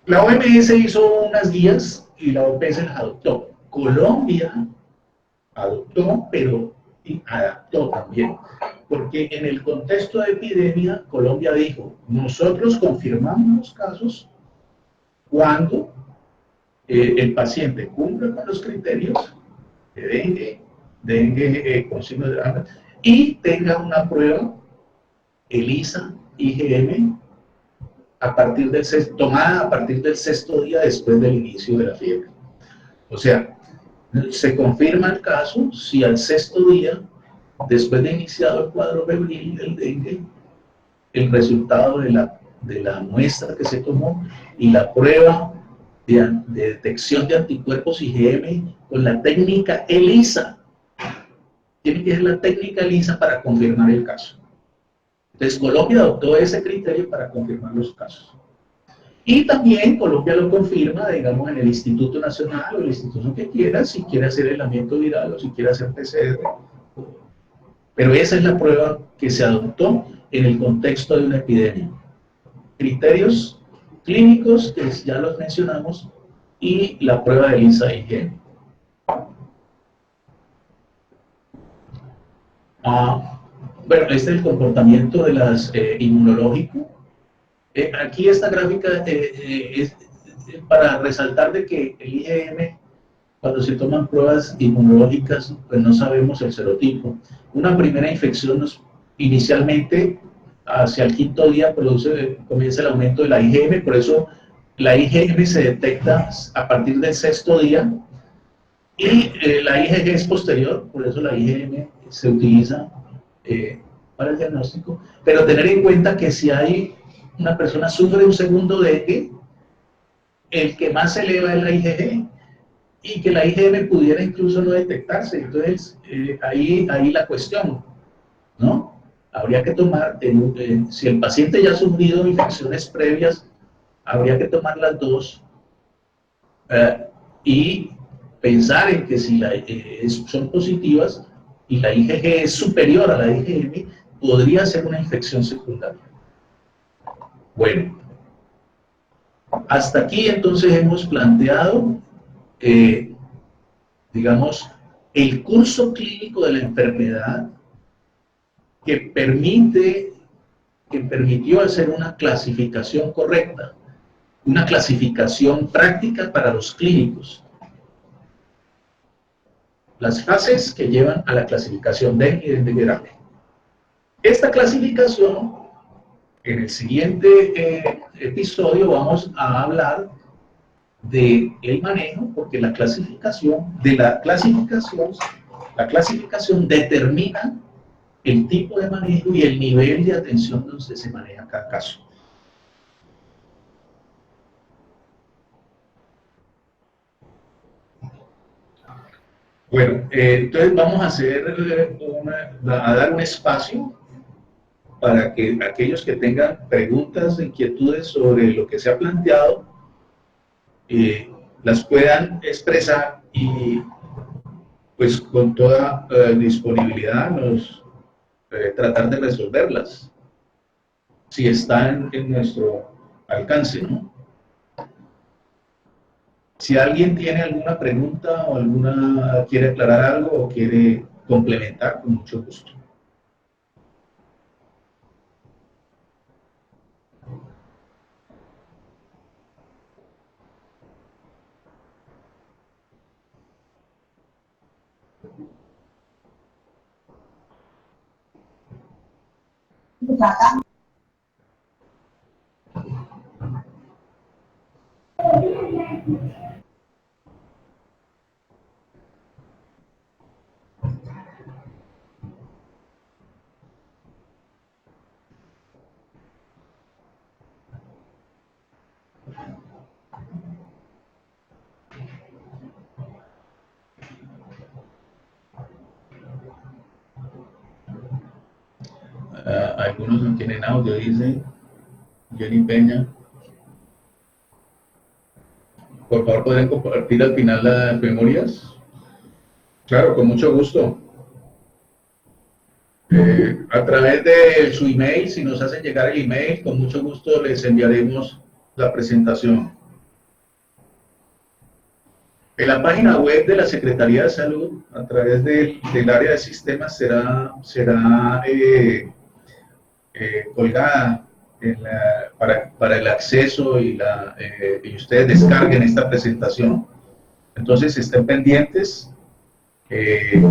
la OMS hizo unas guías y la OPS las adoptó. Colombia adoptó, pero adaptó también, porque en el contexto de epidemia, Colombia dijo, nosotros confirmamos los casos cuando el paciente cumple con los criterios de dengue con signos de alarma, y tenga una prueba ELISA, IgM, tomada a partir del sexto día después del inicio de la fiebre. O sea, se confirma el caso si al sexto día, después de iniciado el cuadro febril del dengue, el resultado de la muestra que se tomó y la prueba de detección de anticuerpos IgM con la técnica ELISA. Tiene que ser la técnica ELISA para confirmar el caso. Entonces, Colombia adoptó ese criterio para confirmar los casos. Y también Colombia lo confirma, digamos, en el Instituto Nacional o el instituto que quiera, si quiere hacer aislamiento viral o si quiere hacer PCR. Pero esa es la prueba que se adoptó en el contexto de una epidemia. Criterios clínicos, que ya los mencionamos, y la prueba del INSA-IgM. Bueno, este es el comportamiento de las inmunológico. Aquí esta gráfica es para resaltar de que el IgM, cuando se toman pruebas inmunológicas, pues no sabemos el serotipo. Una primera infección inicialmente hacia el quinto día comienza el aumento de la IgM, por eso la IgM se detecta a partir del sexto día y la IgG es posterior, por eso la IgM se utiliza para el diagnóstico, pero tener en cuenta que si hay una persona sufre un segundo dengue, el que más se eleva es la IgG, y que la IgM pudiera incluso no detectarse. Entonces, ahí la cuestión, ¿no? Habría que tomar, si el paciente ya ha sufrido infecciones previas, habría que tomar las dos y pensar en que si son positivas y la IgG es superior a la IgM, podría ser una infección secundaria. Bueno, hasta aquí entonces hemos planteado, digamos, el curso clínico de la enfermedad que permitió hacer una clasificación correcta, una clasificación práctica para los clínicos. Las fases que llevan a la clasificación dengue y dengue grave. Esta clasificación, en el siguiente episodio vamos a hablar de el manejo, porque la clasificación determina el tipo de manejo y el nivel de atención donde se maneja cada caso. Bueno, entonces vamos a dar un espacio para que aquellos que tengan preguntas, inquietudes sobre lo que se ha planteado, las puedan expresar y pues con toda disponibilidad tratar de resolverlas, si están en nuestro alcance, ¿no? Si alguien tiene alguna pregunta o quiere aclarar algo o quiere complementar, con mucho gusto. Algunos no tienen audio, dice Jenny Peña. Por favor, ¿pueden compartir al final las memorias? Claro, con mucho gusto. A través de su email, si nos hacen llegar el email, con mucho gusto les enviaremos la presentación. En la página web de la Secretaría de Salud, a través del área de sistemas, será colgada para el acceso y ustedes descarguen esta presentación. Entonces estén pendientes que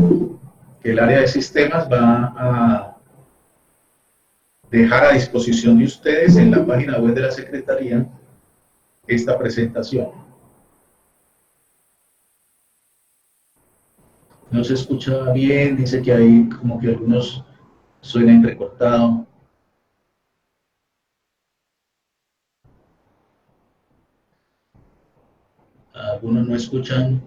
el área de sistemas va a dejar a disposición de ustedes en la página web de la Secretaría esta presentación. No se escucha bien, dice que hay como que algunos suenan entrecortados. Algunos no escuchan.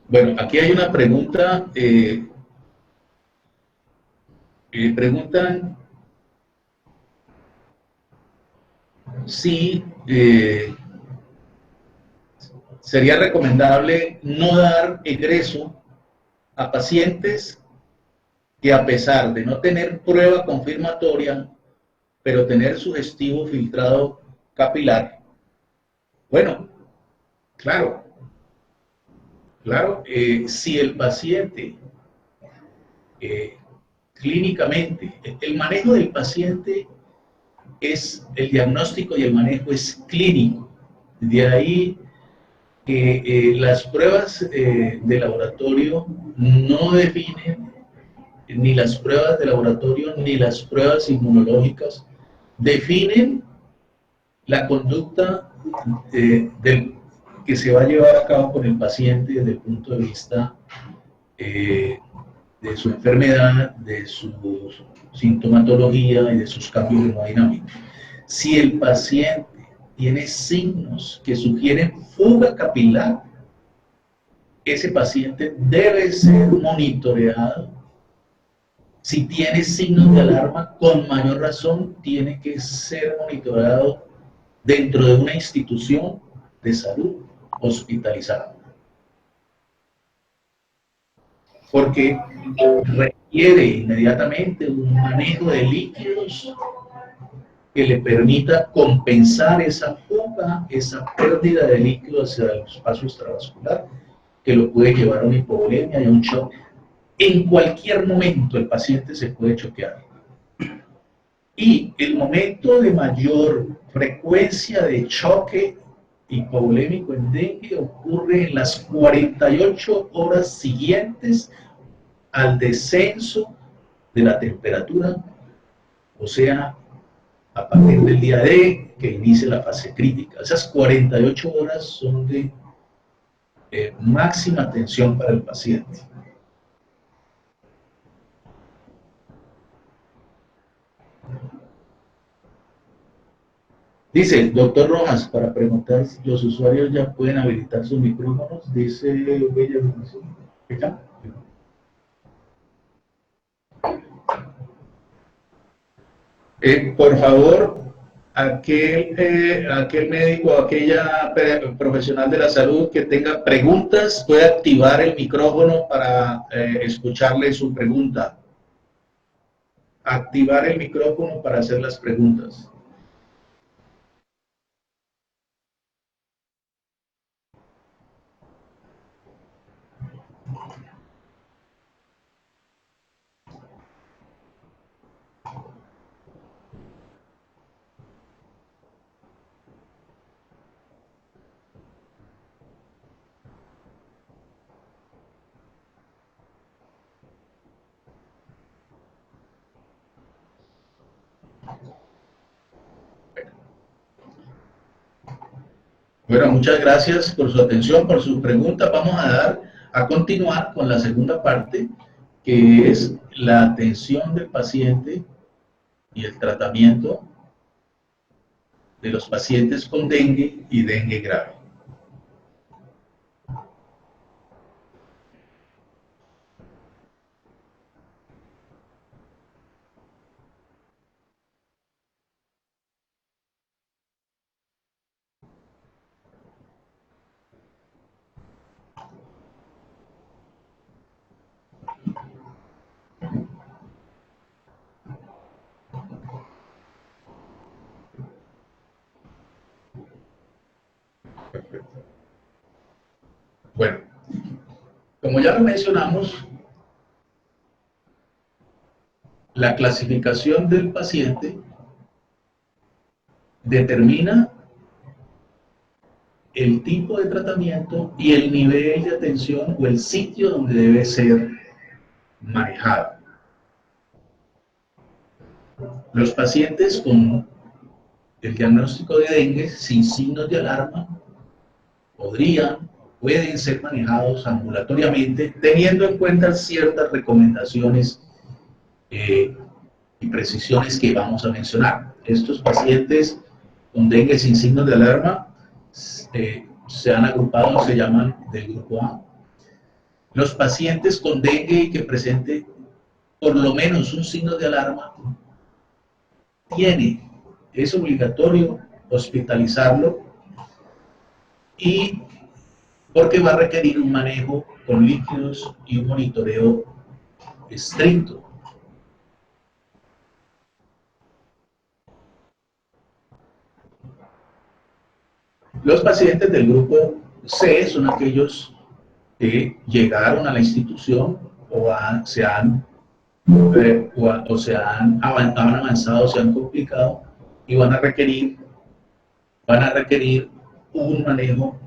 Bueno, aquí hay una pregunta. Preguntan si sería recomendable no dar egreso a pacientes que, a pesar de no tener prueba confirmatoria, pero tener sugestivo filtrado capilar. Bueno, claro, si el paciente clínicamente, el manejo del paciente es, el diagnóstico y el manejo es clínico. De ahí que las pruebas de laboratorio no definen, ni las pruebas de laboratorio ni las pruebas inmunológicas definen la conducta que se va a llevar a cabo con el paciente desde el punto de vista de su enfermedad, de su sintomatología y de sus cambios hemodinámicos. Si el paciente tiene signos que sugieren fuga capilar, ese paciente debe ser monitoreado. Si tiene signos de alarma, con mayor razón tiene que ser monitoreado dentro de una institución de salud hospitalizada. Porque requiere inmediatamente un manejo de líquidos que le permita compensar esa fuga, esa pérdida de líquidos hacia el espacio extravascular, que lo puede llevar a una hipovolemia y a un shock. En cualquier momento el paciente se puede choquear. Y el momento de mayor frecuencia de choque hipovolémico en dengue ocurre en las 48 horas siguientes al descenso de la temperatura, o sea, a partir del día D que inicie la fase crítica. Esas 48 horas son de máxima atención para el paciente. Dice, doctor Rojas, para preguntar si los usuarios ya pueden habilitar sus micrófonos, dice Bella. Por favor, aquel médico, aquella profesional de la salud que tenga preguntas, puede activar el micrófono para escucharle su pregunta. Activar el micrófono para hacer las preguntas. Bueno, muchas gracias por su atención, por sus preguntas. Vamos a continuar con la segunda parte, que es la atención del paciente y el tratamiento de los pacientes con dengue y dengue grave. Bueno, como ya lo mencionamos, la clasificación del paciente determina el tipo de tratamiento y el nivel de atención o el sitio donde debe ser manejado. Los pacientes con el diagnóstico de dengue sin signos de alarma pueden ser manejados ambulatoriamente, teniendo en cuenta ciertas recomendaciones y precisiones que vamos a mencionar. Estos pacientes con dengue sin signos de alarma se han agrupado, se llaman del grupo A. Los pacientes con dengue que presenten por lo menos un signo de alarma, es obligatorio hospitalizarlo, y porque va a requerir un manejo con líquidos y un monitoreo estricto. Los pacientes del grupo C son aquellos que llegaron a la institución o han avanzado, se han complicado y van a requerir un manejo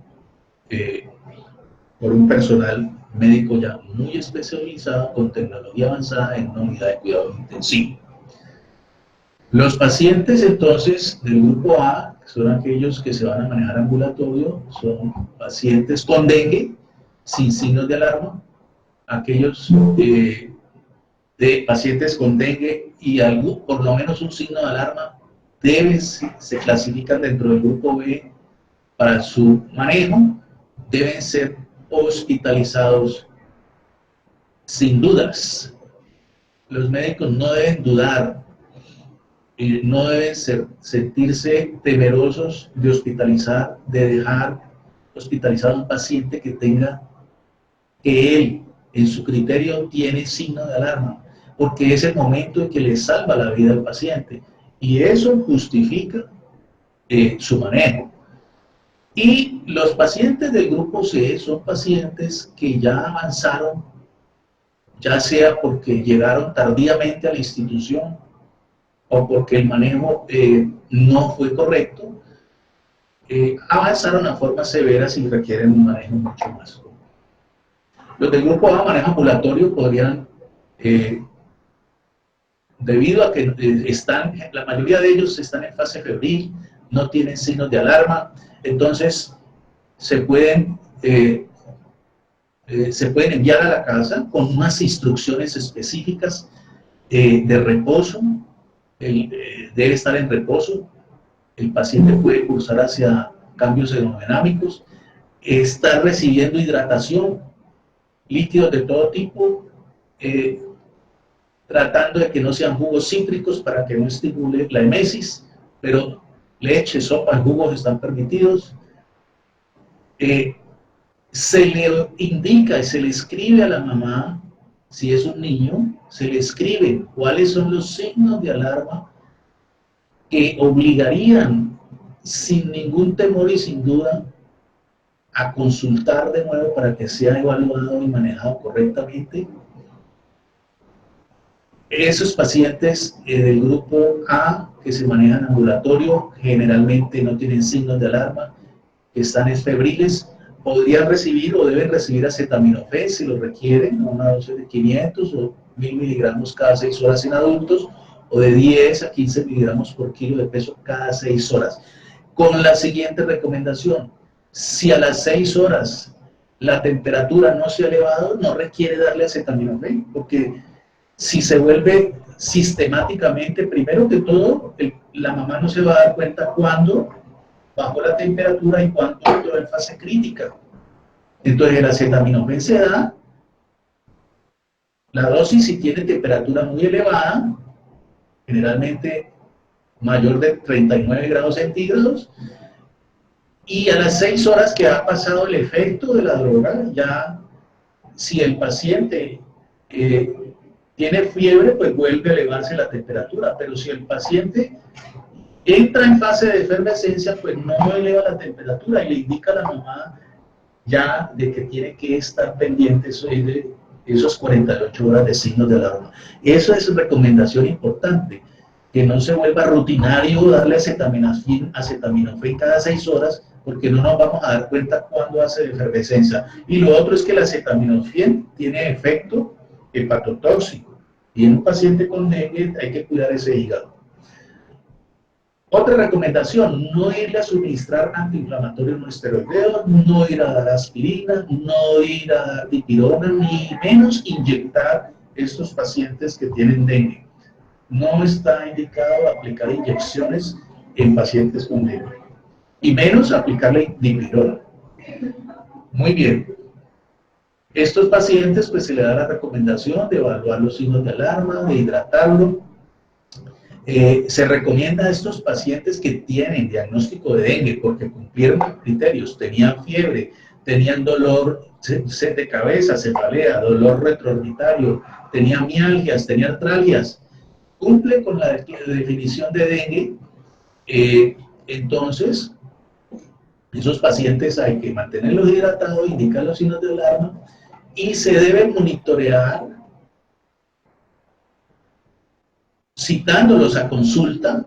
por un personal médico ya muy especializado con tecnología avanzada en una unidad de cuidado intensivo. Los pacientes entonces del grupo A, que son aquellos que se van a manejar ambulatorio, son pacientes con dengue sin signos de alarma, aquellos de pacientes con dengue y por lo menos un signo de alarma se clasifican dentro del grupo B. Para su manejo deben ser hospitalizados sin dudas. Los médicos no deben dudar, no deben sentirse temerosos de hospitalizar, de dejar hospitalizado a un paciente que él en su criterio tiene signo de alarma, porque es el momento en que le salva la vida al paciente, y eso justifica su manejo. Y los pacientes del grupo C son pacientes que ya avanzaron, ya sea porque llegaron tardíamente a la institución o porque el manejo no fue correcto, avanzaron a formas severas y requieren un manejo mucho más. Los del grupo A, manejo ambulatorio, podrían, debido a que la mayoría de ellos están en fase febril, no tienen signos de alarma, entonces se pueden enviar a la casa con unas instrucciones específicas de reposo. Debe estar en reposo, el paciente puede cursar hacia cambios hemodinámicos, estar recibiendo hidratación, líquidos de todo tipo, tratando de que no sean jugos cítricos para que no estimule la emesis, pero leche, sopa, jugos están permitidos. Se le indica y se le escribe a la mamá, si es un niño, se le escribe cuáles son los signos de alarma que obligarían sin ningún temor y sin duda a consultar de nuevo para que sea evaluado y manejado correctamente. Esos pacientes del grupo A que se manejan ambulatorio generalmente no tienen signos de alarma, que están febriles, podrían recibir o deben recibir acetaminofén si lo requieren, a una dosis de 500 o 1000 miligramos cada 6 horas en adultos, o de 10 a 15 miligramos por kilo de peso cada 6 horas. Con la siguiente recomendación: si a las 6 horas la temperatura no se ha elevado, no requiere darle acetaminofén, porque si se vuelve sistemáticamente, primero que todo, la mamá no se va a dar cuenta cuándo bajó la temperatura y cuándo entró en fase crítica. Entonces el acetaminofén se da, la dosis si tiene temperatura muy elevada, generalmente mayor de 39 grados centígrados, y a las 6 horas que ha pasado el efecto de la droga, ya si el paciente tiene fiebre, pues vuelve a elevarse la temperatura, pero si el paciente entra en fase de efervescencia, pues no eleva la temperatura y le indica a la mamá ya de que tiene que estar pendiente de esos 48 horas de signos de alarma. Eso es recomendación importante, que no se vuelva rutinario darle acetaminofén cada 6 horas, porque no nos vamos a dar cuenta cuándo hace efervescencia. Y lo otro es que el acetaminofén tiene efecto hepatotóxico, y en un paciente con dengue hay que cuidar ese hígado. Otra recomendación: no irle a suministrar antiinflamatorios no esteroideos, no ir a dar aspirina, no ir a dar dipirona, ni menos inyectar estos pacientes que tienen dengue. no está indicado aplicar inyecciones en pacientes con dengue, y menos aplicarle dipirona. Muy bien. Estos pacientes, pues se le da la recomendación de evaluar los signos de alarma, de hidratarlo. Se recomienda a estos pacientes que tienen diagnóstico de dengue porque cumplieron los criterios, tenían fiebre, tenían dolor de cabeza, cefalea, dolor retroorbitario, tenían mialgias, tenían artralgias, cumple con la definición de dengue. Entonces, esos pacientes hay que mantenerlos hidratados, indicar los signos de alarma y se debe monitorear citándolos a consulta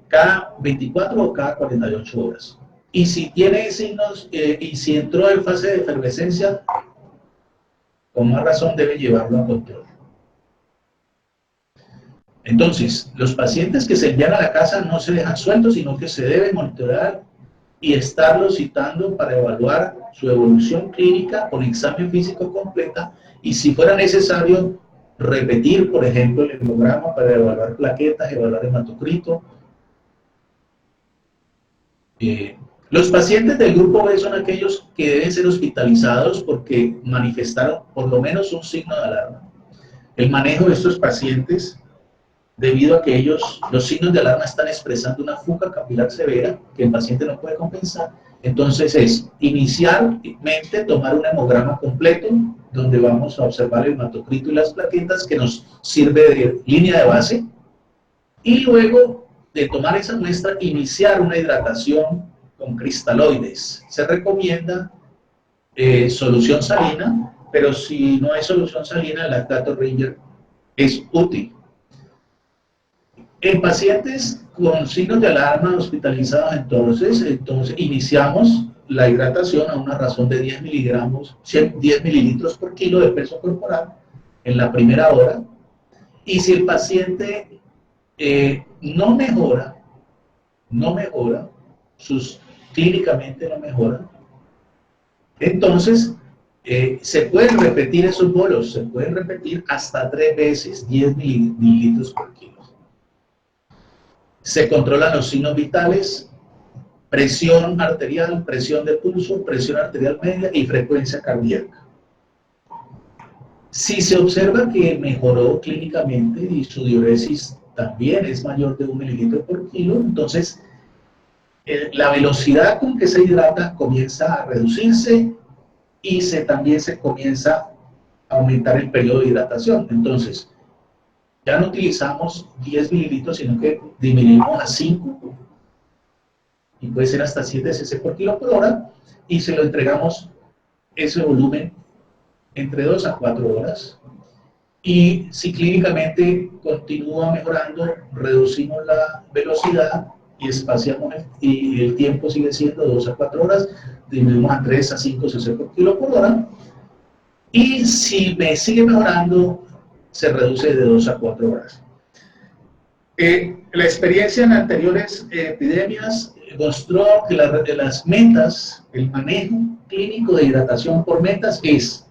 cada 24 o cada 48 horas. Y si tiene signos y si entró en fase de efervescencia, con más razón debe llevarlo a control. Entonces, los pacientes que se envían a la casa no se dejan sueltos, sino que se debe monitorear y estarlos citando para evaluar su evolución clínica con examen físico completa y si fuera necesario repetir, por ejemplo, el hemograma para evaluar plaquetas, evaluar hematocrito. Los pacientes del grupo B son aquellos que deben ser hospitalizados porque manifestaron por lo menos un signo de alarma. El manejo de estos pacientes, debido a que los signos de alarma están expresando una fuga capilar severa que el paciente no puede compensar, entonces es inicialmente tomar un hemograma completo donde vamos a observar el hematocrito y las plaquetas que nos sirve de línea de base y luego de tomar esa muestra iniciar una hidratación con cristaloides. Se recomienda solución salina, pero si no hay solución salina, el lactato Ringer es útil. En pacientes con signos de alarma hospitalizados, entonces iniciamos la hidratación a una razón de 10 miligramos, 10 mililitros por kilo de peso corporal en la primera hora. Y si el paciente no mejora, clínicamente no mejora, entonces se pueden repetir esos bolos, se pueden repetir hasta 3 veces, 10 mililitros por kilo. Se controlan los signos vitales, presión arterial, presión de pulso, presión arterial media y frecuencia cardíaca. Si se observa que mejoró clínicamente y su diuresis también es mayor de 1 mililitro por kilo, entonces la velocidad con que se hidrata comienza a reducirse y también se comienza a aumentar el periodo de hidratación. Entonces, ya no utilizamos 10 mililitros, sino que disminuimos a 5 y puede ser hasta 7 cc por kilo por hora y se lo entregamos ese volumen entre 2 a 4 horas. Y si clínicamente continúa mejorando, reducimos la velocidad y espaciamos y el tiempo sigue siendo 2 a 4 horas, disminuimos a 3 a 5 cc por kilo por hora. Y si me sigue mejorando, se reduce de 2 a 4 horas. La experiencia en anteriores epidemias mostró que las metas, el manejo clínico de hidratación por metas es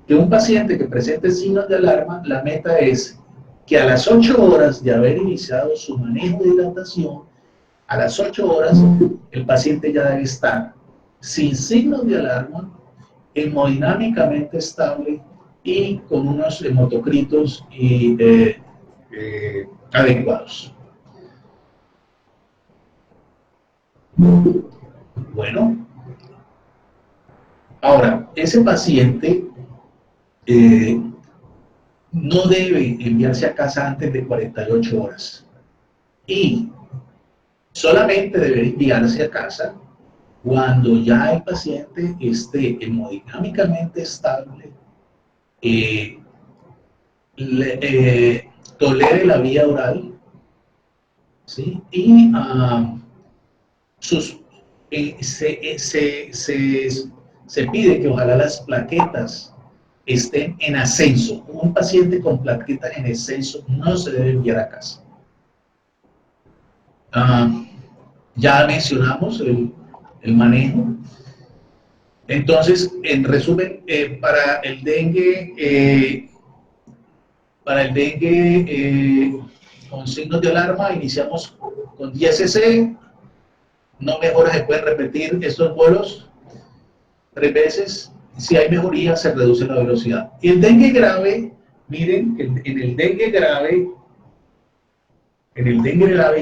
que un paciente que presente signos de alarma, la meta es que a las 8 horas de haber iniciado su manejo de hidratación, a las 8 horas el paciente ya debe estar sin signos de alarma, hemodinámicamente estable y con unos hematocritos adecuados. Bueno, ahora, ese paciente no debe enviarse a casa antes de 48 horas y solamente debe enviarse a casa cuando ya el paciente esté hemodinámicamente estable, tolere la vía oral, ¿sí? Y se pide que ojalá las plaquetas estén en ascenso. Un paciente con plaquetas en ascenso no se debe enviar a casa. Ya mencionamos el manejo. Entonces, en resumen, para el dengue con signos de alarma, iniciamos con 10 cc, no mejora, se pueden repetir estos bolos 3 veces. Si hay mejoría, se reduce la velocidad. Y el dengue grave, miren que en el dengue grave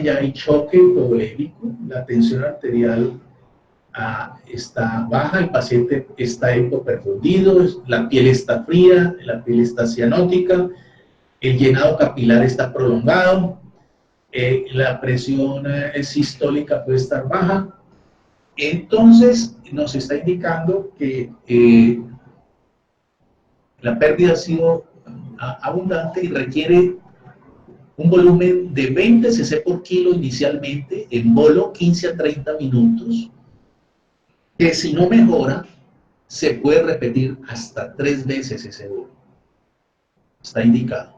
ya hay choque hipovolémico, la tensión arterial está baja, el paciente está hipoperfundido, la piel está fría, la piel está cianótica, el llenado capilar está prolongado, la presión sistólica puede estar baja. Entonces nos está indicando que la pérdida ha sido abundante y requiere un volumen de 20 cc por kilo inicialmente, en bolo 15 a 30 minutos, que si no mejora, se puede repetir hasta 3 veces ese bolo. Está indicado.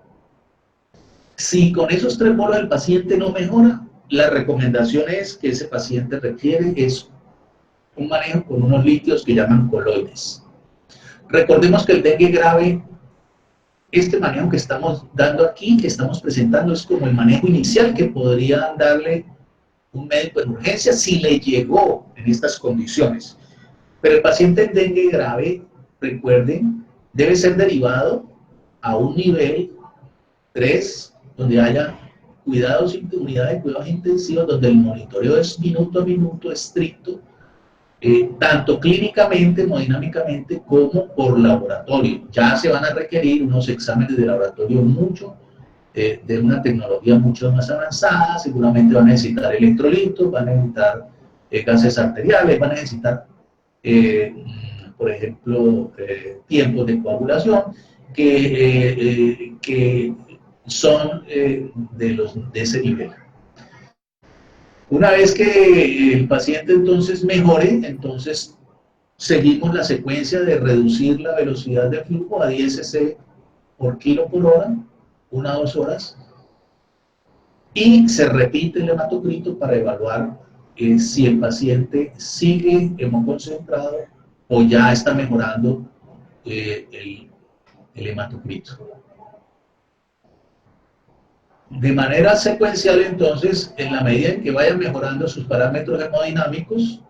Si con esos 3 bolos el paciente no mejora, la recomendación es que ese paciente requiere un manejo con unos líquidos que llaman coloides. Recordemos que el dengue grave, este manejo que estamos dando aquí, que estamos presentando, es como el manejo inicial que podría darle un médico en urgencia si le llegó en estas condiciones. Pero el paciente en dengue grave, recuerden, debe ser derivado a un nivel 3, donde haya unidad de cuidados intensivos, donde el monitoreo es minuto a minuto estricto, tanto clínicamente, hemodinámicamente, como por laboratorio. Ya se van a requerir unos exámenes de laboratorio de una tecnología mucho más avanzada, seguramente van a necesitar electrolitos, van a necesitar gases arteriales, van a necesitar, por ejemplo, tiempos de coagulación, que son de ese nivel. Una vez que el paciente entonces mejore, entonces seguimos la secuencia de reducir la velocidad de flujo a 10 cc por kilo por hora, 1 a 2 horas, y se repite el hematocrito para evaluar si el paciente sigue hemoconcentrado o ya está mejorando el hematocrito. De manera secuencial, entonces, en la medida en que vayan mejorando sus parámetros hemodinámicos,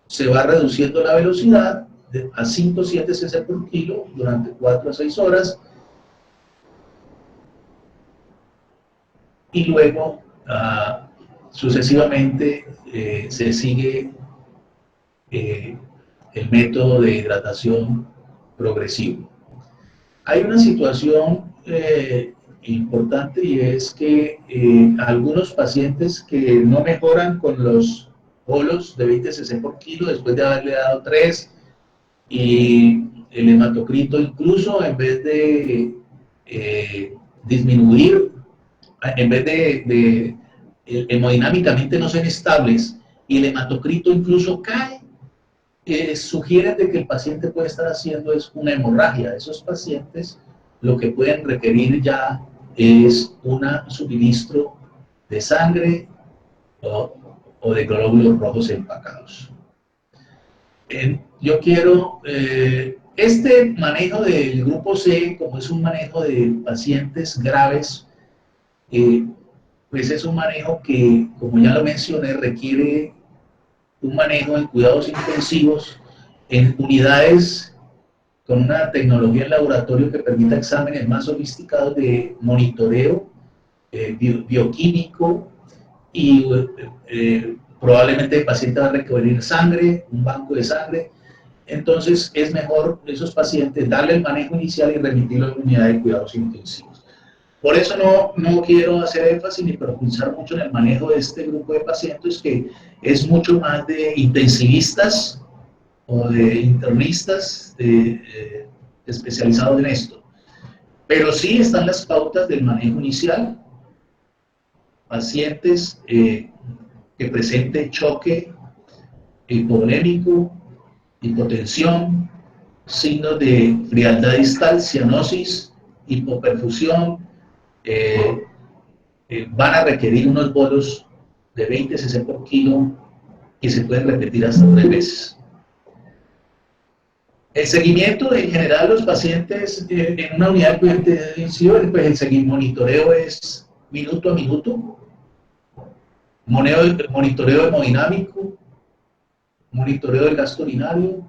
se va reduciendo la velocidad a 5 o 7 cc por kilo durante 4 a 6 horas, y luego sucesivamente se sigue el método de hidratación progresivo. Hay una situación importante, y es que algunos pacientes que no mejoran con los bolos de 20 cc por kilo después de haberle dado 3, y el hematocrito incluso en vez de disminuir, en vez de hemodinámicamente no ser estables, y el hematocrito incluso cae, sugieren de que el paciente puede estar haciendo es una hemorragia. Esos pacientes lo que pueden requerir ya es un suministro de sangre o de glóbulos rojos empacados. Yo quiero, este manejo del grupo C, como es un manejo de pacientes graves, pues es un manejo que, como ya lo mencioné, requiere un manejo en cuidados intensivos en unidades con una tecnología en laboratorio que permita exámenes más sofisticados de monitoreo bioquímico, y probablemente el paciente va a requerir sangre, un banco de sangre. Entonces es mejor esos pacientes darle el manejo inicial y remitirlo a la unidad de cuidados intensivos. Por eso no quiero hacer énfasis ni profundizar mucho en el manejo de este grupo de pacientes, que es mucho más de intensivistas o de internistas especializados en esto. Pero sí están las pautas del manejo inicial. Pacientes que presenten choque hipovolémico, hipotensión, signos de frialdad distal, cianosis, hipoperfusión, van a requerir unos bolos de 20 cc por kilo que se pueden repetir hasta 3 veces. El seguimiento en general de los pacientes en una unidad de cuidados intensivos, pues el monitoreo es minuto a minuto, monitoreo hemodinámico, monitoreo del gasto urinario,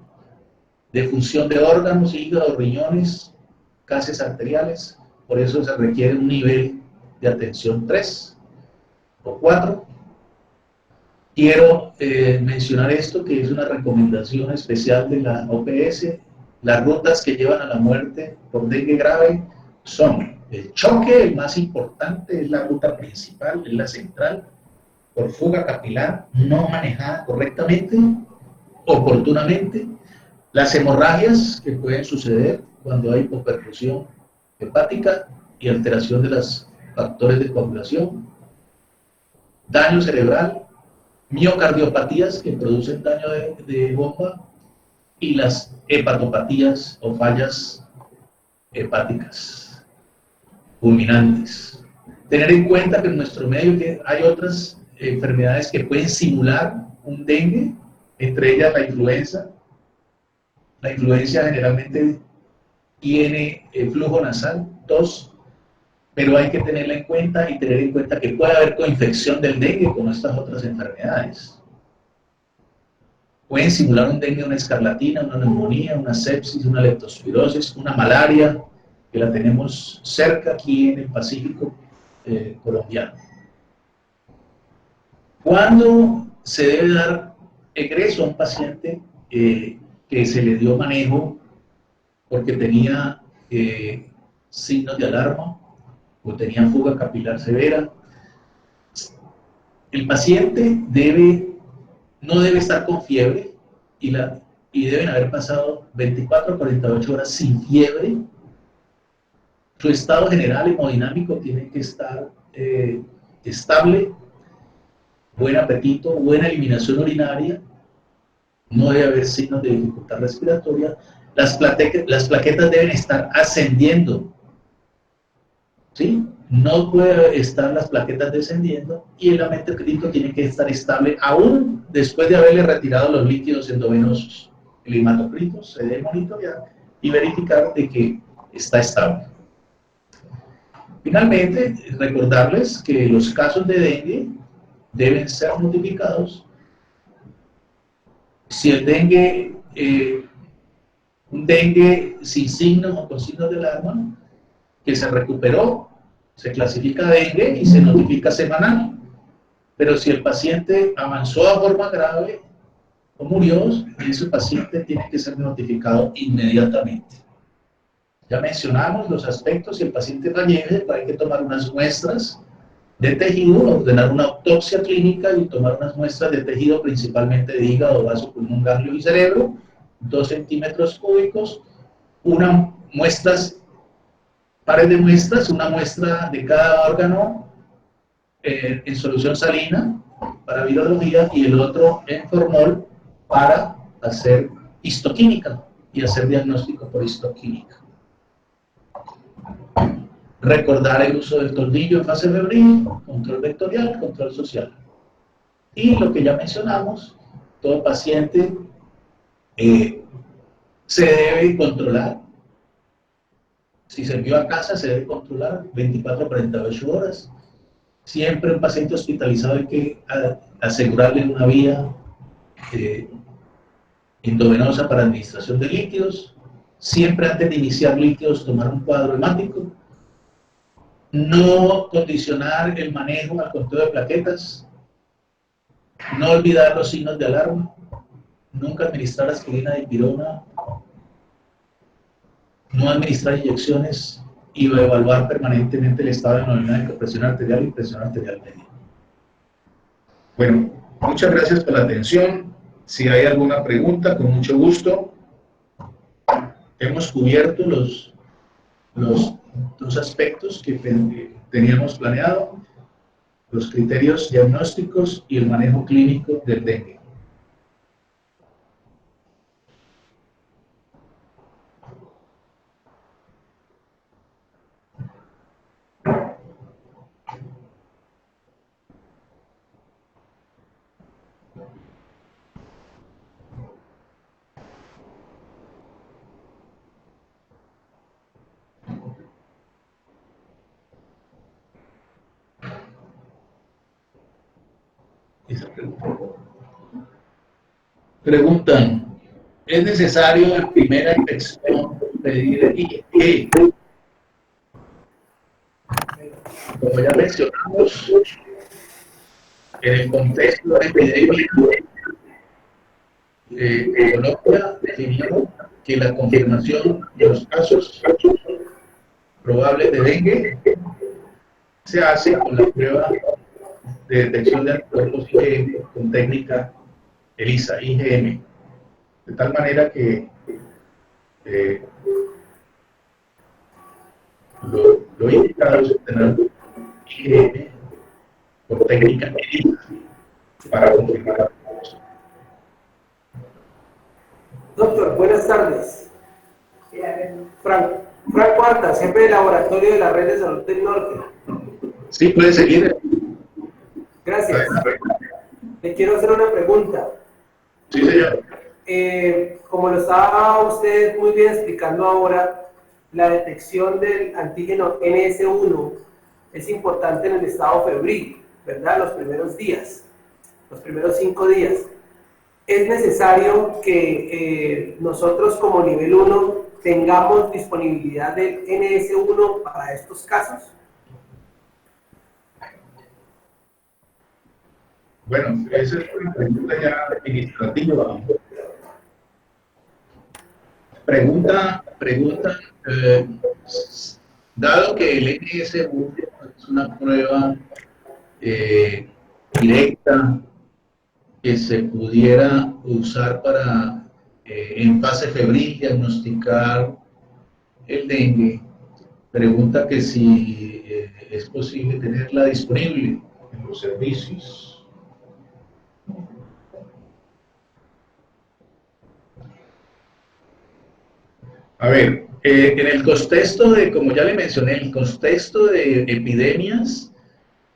de función de órganos, hígado, riñones, gases arteriales. Por eso se requiere un nivel de atención 3 o 4. Quiero mencionar esto, que es una recomendación especial de la OPS. Las rutas que llevan a la muerte por dengue grave son el choque, el más importante, es la ruta principal, es la central, por fuga capilar no manejada correctamente, oportunamente. Las hemorragias que pueden suceder cuando hay hipoperfusión hepática y alteración de los factores de coagulación. Daño cerebral, miocardiopatías que producen daño de bomba y las hepatopatías o fallas hepáticas fulminantes. Tener en cuenta que en nuestro medio que hay otras enfermedades que pueden simular un dengue, entre ellas la influenza. La influencia generalmente tiene flujo nasal, tos, pero hay que tenerla en cuenta y tener en cuenta que puede haber coinfección del dengue con estas otras enfermedades. Pueden simular un dengue, una escarlatina, una neumonía, una sepsis, una leptospirosis, una malaria, que la tenemos cerca aquí en el Pacífico colombiano. ¿Cuándo se debe dar egreso a un paciente que se le dio manejo porque tenía signos de alarma o tenía fuga capilar severa? El paciente no debe estar con fiebre y deben haber pasado 24 a 48 horas sin fiebre. Su estado general hemodinámico tiene que estar estable, buen apetito, buena eliminación urinaria, no debe haber signos de dificultad respiratoria, las plaquetas deben estar ascendiendo, ¿sí? No puede estar las plaquetas descendiendo y el aumento crítico tiene que estar estable aún después de haberle retirado los líquidos endovenosos. El hematocrito se debe monitorear y verificar de que está estable. Finalmente, recordarles que los casos de dengue deben ser notificados. Si el dengue, un dengue sin signos o con signos de alarma, que se recuperó, se clasifica dengue y se notifica semanal. Pero si el paciente avanzó a forma grave o murió, ese paciente tiene que ser notificado inmediatamente. Ya mencionamos los aspectos: si el paciente fallece, hay que tomar unas muestras de tejido, ordenar una autopsia clínica y tomar unas muestras de tejido, principalmente de hígado, vaso, pulmón, ganglio y cerebro, 2 centímetros cúbicos, pares de muestras, una muestra de cada órgano en solución salina para virología y el otro en formol para hacer histoquímica y hacer diagnóstico por histoquímica. Recordar el uso del tornillo en fase febril, control vectorial, control social. Y lo que ya mencionamos, todo paciente se debe controlar. Si se envió a casa, se debe controlar 24 a 48 horas. Siempre un paciente hospitalizado hay que asegurarle una vía endovenosa para administración de líquidos. Siempre antes de iniciar líquidos, tomar un cuadro hemático. No condicionar el manejo al conteo de plaquetas. No olvidar los signos de alarma. Nunca administrar aspirina, dipirona. No administrar inyecciones y evaluar permanentemente el estado hemodinámico, presión arterial y presión arterial media. Bueno, muchas gracias por la atención. Si hay alguna pregunta, con mucho gusto. Hemos cubierto los dos aspectos que teníamos planeado: los criterios diagnósticos y el manejo clínico del dengue. esa pregunta. Preguntan, ¿es necesario en primera infección pedir el IgG? Como ya mencionamos, en el contexto de la epidemia, Colombia definió que la confirmación de los casos probables de dengue se hace con la prueba de detección de anticuerpos IgM con técnica ELISA, IgM, de tal manera que lo indicado es obtener IgM por técnica ELISA para confirmar la cosa. Doctor, buenas tardes. Frank Cuarta, jefe de laboratorio de la Red de Salud del Norte. Sí, puede seguir. Gracias. Le quiero hacer una pregunta. Sí, señor. Como lo estaba usted muy bien explicando ahora, la detección del antígeno NS1 es importante en el estado febril, ¿verdad? Los primeros días, los primeros 5 días. ¿Es necesario que nosotros como nivel 1 tengamos disponibilidad del NS1 para estos casos? Bueno, esa es una pregunta ya administrativa. Pregunta, dado que el NS1 es una prueba directa que se pudiera usar para en fase febril diagnosticar el dengue, pregunta que si es posible tenerla disponible En los servicios. A ver, en el contexto de, como ya le mencioné, el contexto de epidemias,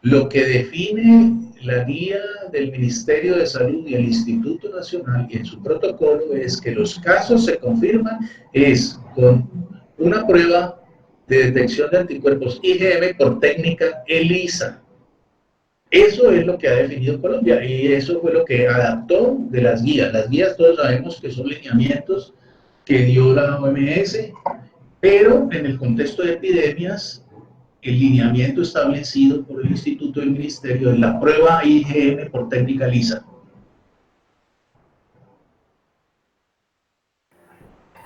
lo que define la guía del Ministerio de Salud y el Instituto Nacional y en su protocolo es que los casos se confirman es con una prueba de detección de anticuerpos IgM por técnica ELISA. Eso es lo que ha definido Colombia y eso fue lo que adaptó de las guías. Las guías todos sabemos que son lineamientos que dio la OMS, pero en el contexto de epidemias, el lineamiento establecido por el Instituto del Ministerio es la prueba IgM por técnica ELISA.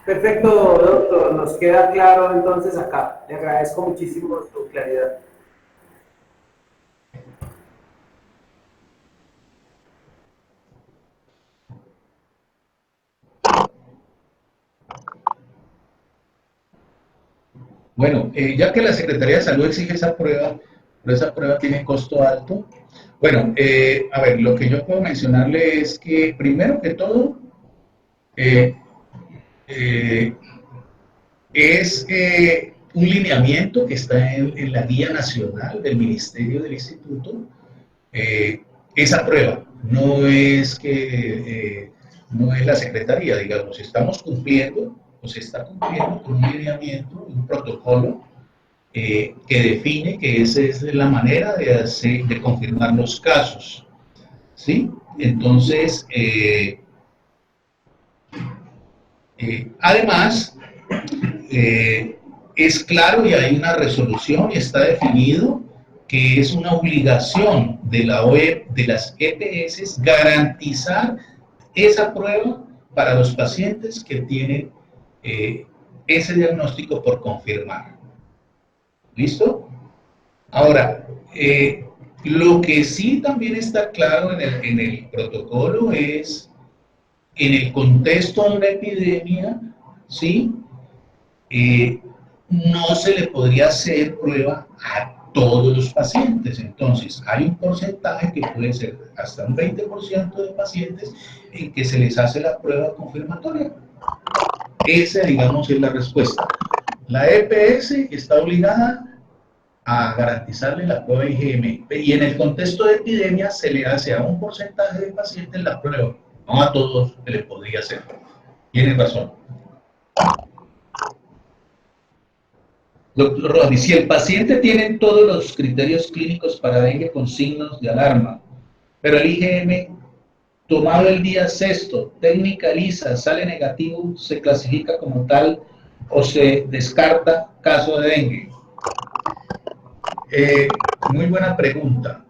Perfecto, doctor. Nos queda claro entonces acá. Le agradezco muchísimo su claridad. Bueno, ya que la Secretaría de Salud exige esa prueba, pero esa prueba tiene costo alto. Bueno, a ver, lo que yo puedo mencionarle es que, primero que todo, es un lineamiento que está en la guía nacional del Ministerio del Instituto. Esa prueba no es que no es la Secretaría, digamos, estamos cumpliendo o se está cumpliendo con un lineamiento, un protocolo que define que esa es la manera de confirmar los casos, ¿sí? Entonces, además, es claro y hay una resolución y está definido que es una obligación de las EPS garantizar esa prueba para los pacientes que tienen ese diagnóstico por confirmar. ¿Listo? Ahora, lo que sí también está claro en el protocolo es, en el contexto de una epidemia, ¿sí? No se le podría hacer prueba a todos los pacientes. Entonces, hay un porcentaje que puede ser hasta un 20% de pacientes en que se les hace la prueba confirmatoria. Esa, digamos, es la respuesta. La EPS está obligada a garantizarle la prueba IgM y en el contexto de epidemia se le hace a un porcentaje de pacientes la prueba, no a todos se le podría hacer. Tiene razón. Doctor Rodri, si el paciente tiene todos los criterios clínicos para dengue con signos de alarma, Pero el IgM, tomado el día sexto, técnica ELISA, sale negativo, se clasifica como tal o se descarta caso de dengue. Muy buena pregunta.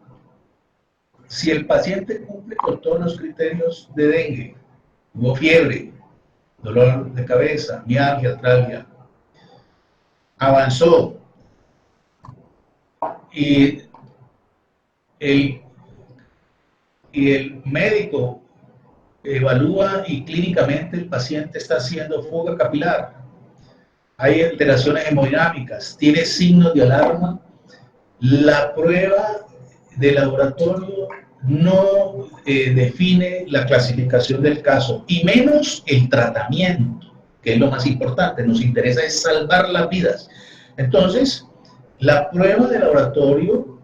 Si el paciente cumple con todos los criterios de dengue, hubo fiebre, dolor de cabeza, mialgia, artralgia, avanzó y el médico evalúa y clínicamente el paciente está haciendo fuga capilar, hay alteraciones hemodinámicas, tiene signos de alarma, la prueba de laboratorio no define la clasificación del caso y menos el tratamiento, que es lo más importante. Nos interesa es salvar las vidas. Entonces, la prueba de laboratorio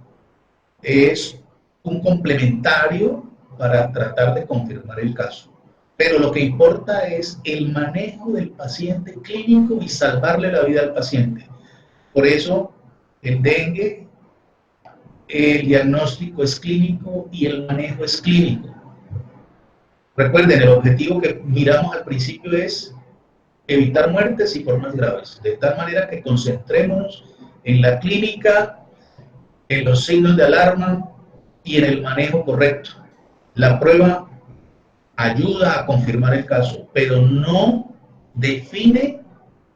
es un complementario para tratar de confirmar el caso. Pero lo que importa es el manejo del paciente clínico y salvarle la vida al paciente. Por eso, el dengue, el diagnóstico es clínico y el manejo es clínico. Recuerden, el objetivo que miramos al principio es evitar muertes y formas graves, de tal manera que concentrémonos en la clínica, en los signos de alarma y en el manejo correcto. La prueba ayuda a confirmar el caso, pero no define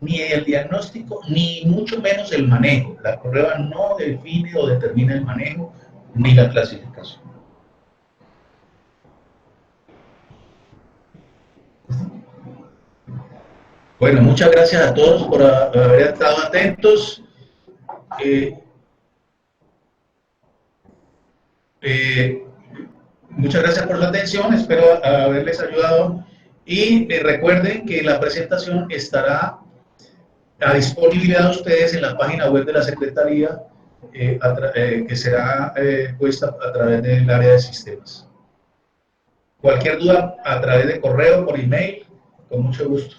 ni el diagnóstico, ni mucho menos el manejo. La prueba no define o determina el manejo, ni la clasificación. Bueno, muchas gracias a todos por haber estado atentos. Muchas gracias por la atención, espero haberles ayudado y recuerden que la presentación estará a disponibilidad de ustedes en la página web de la Secretaría que será puesta a través del área de sistemas. Cualquier duda a través de correo, por email, con mucho gusto.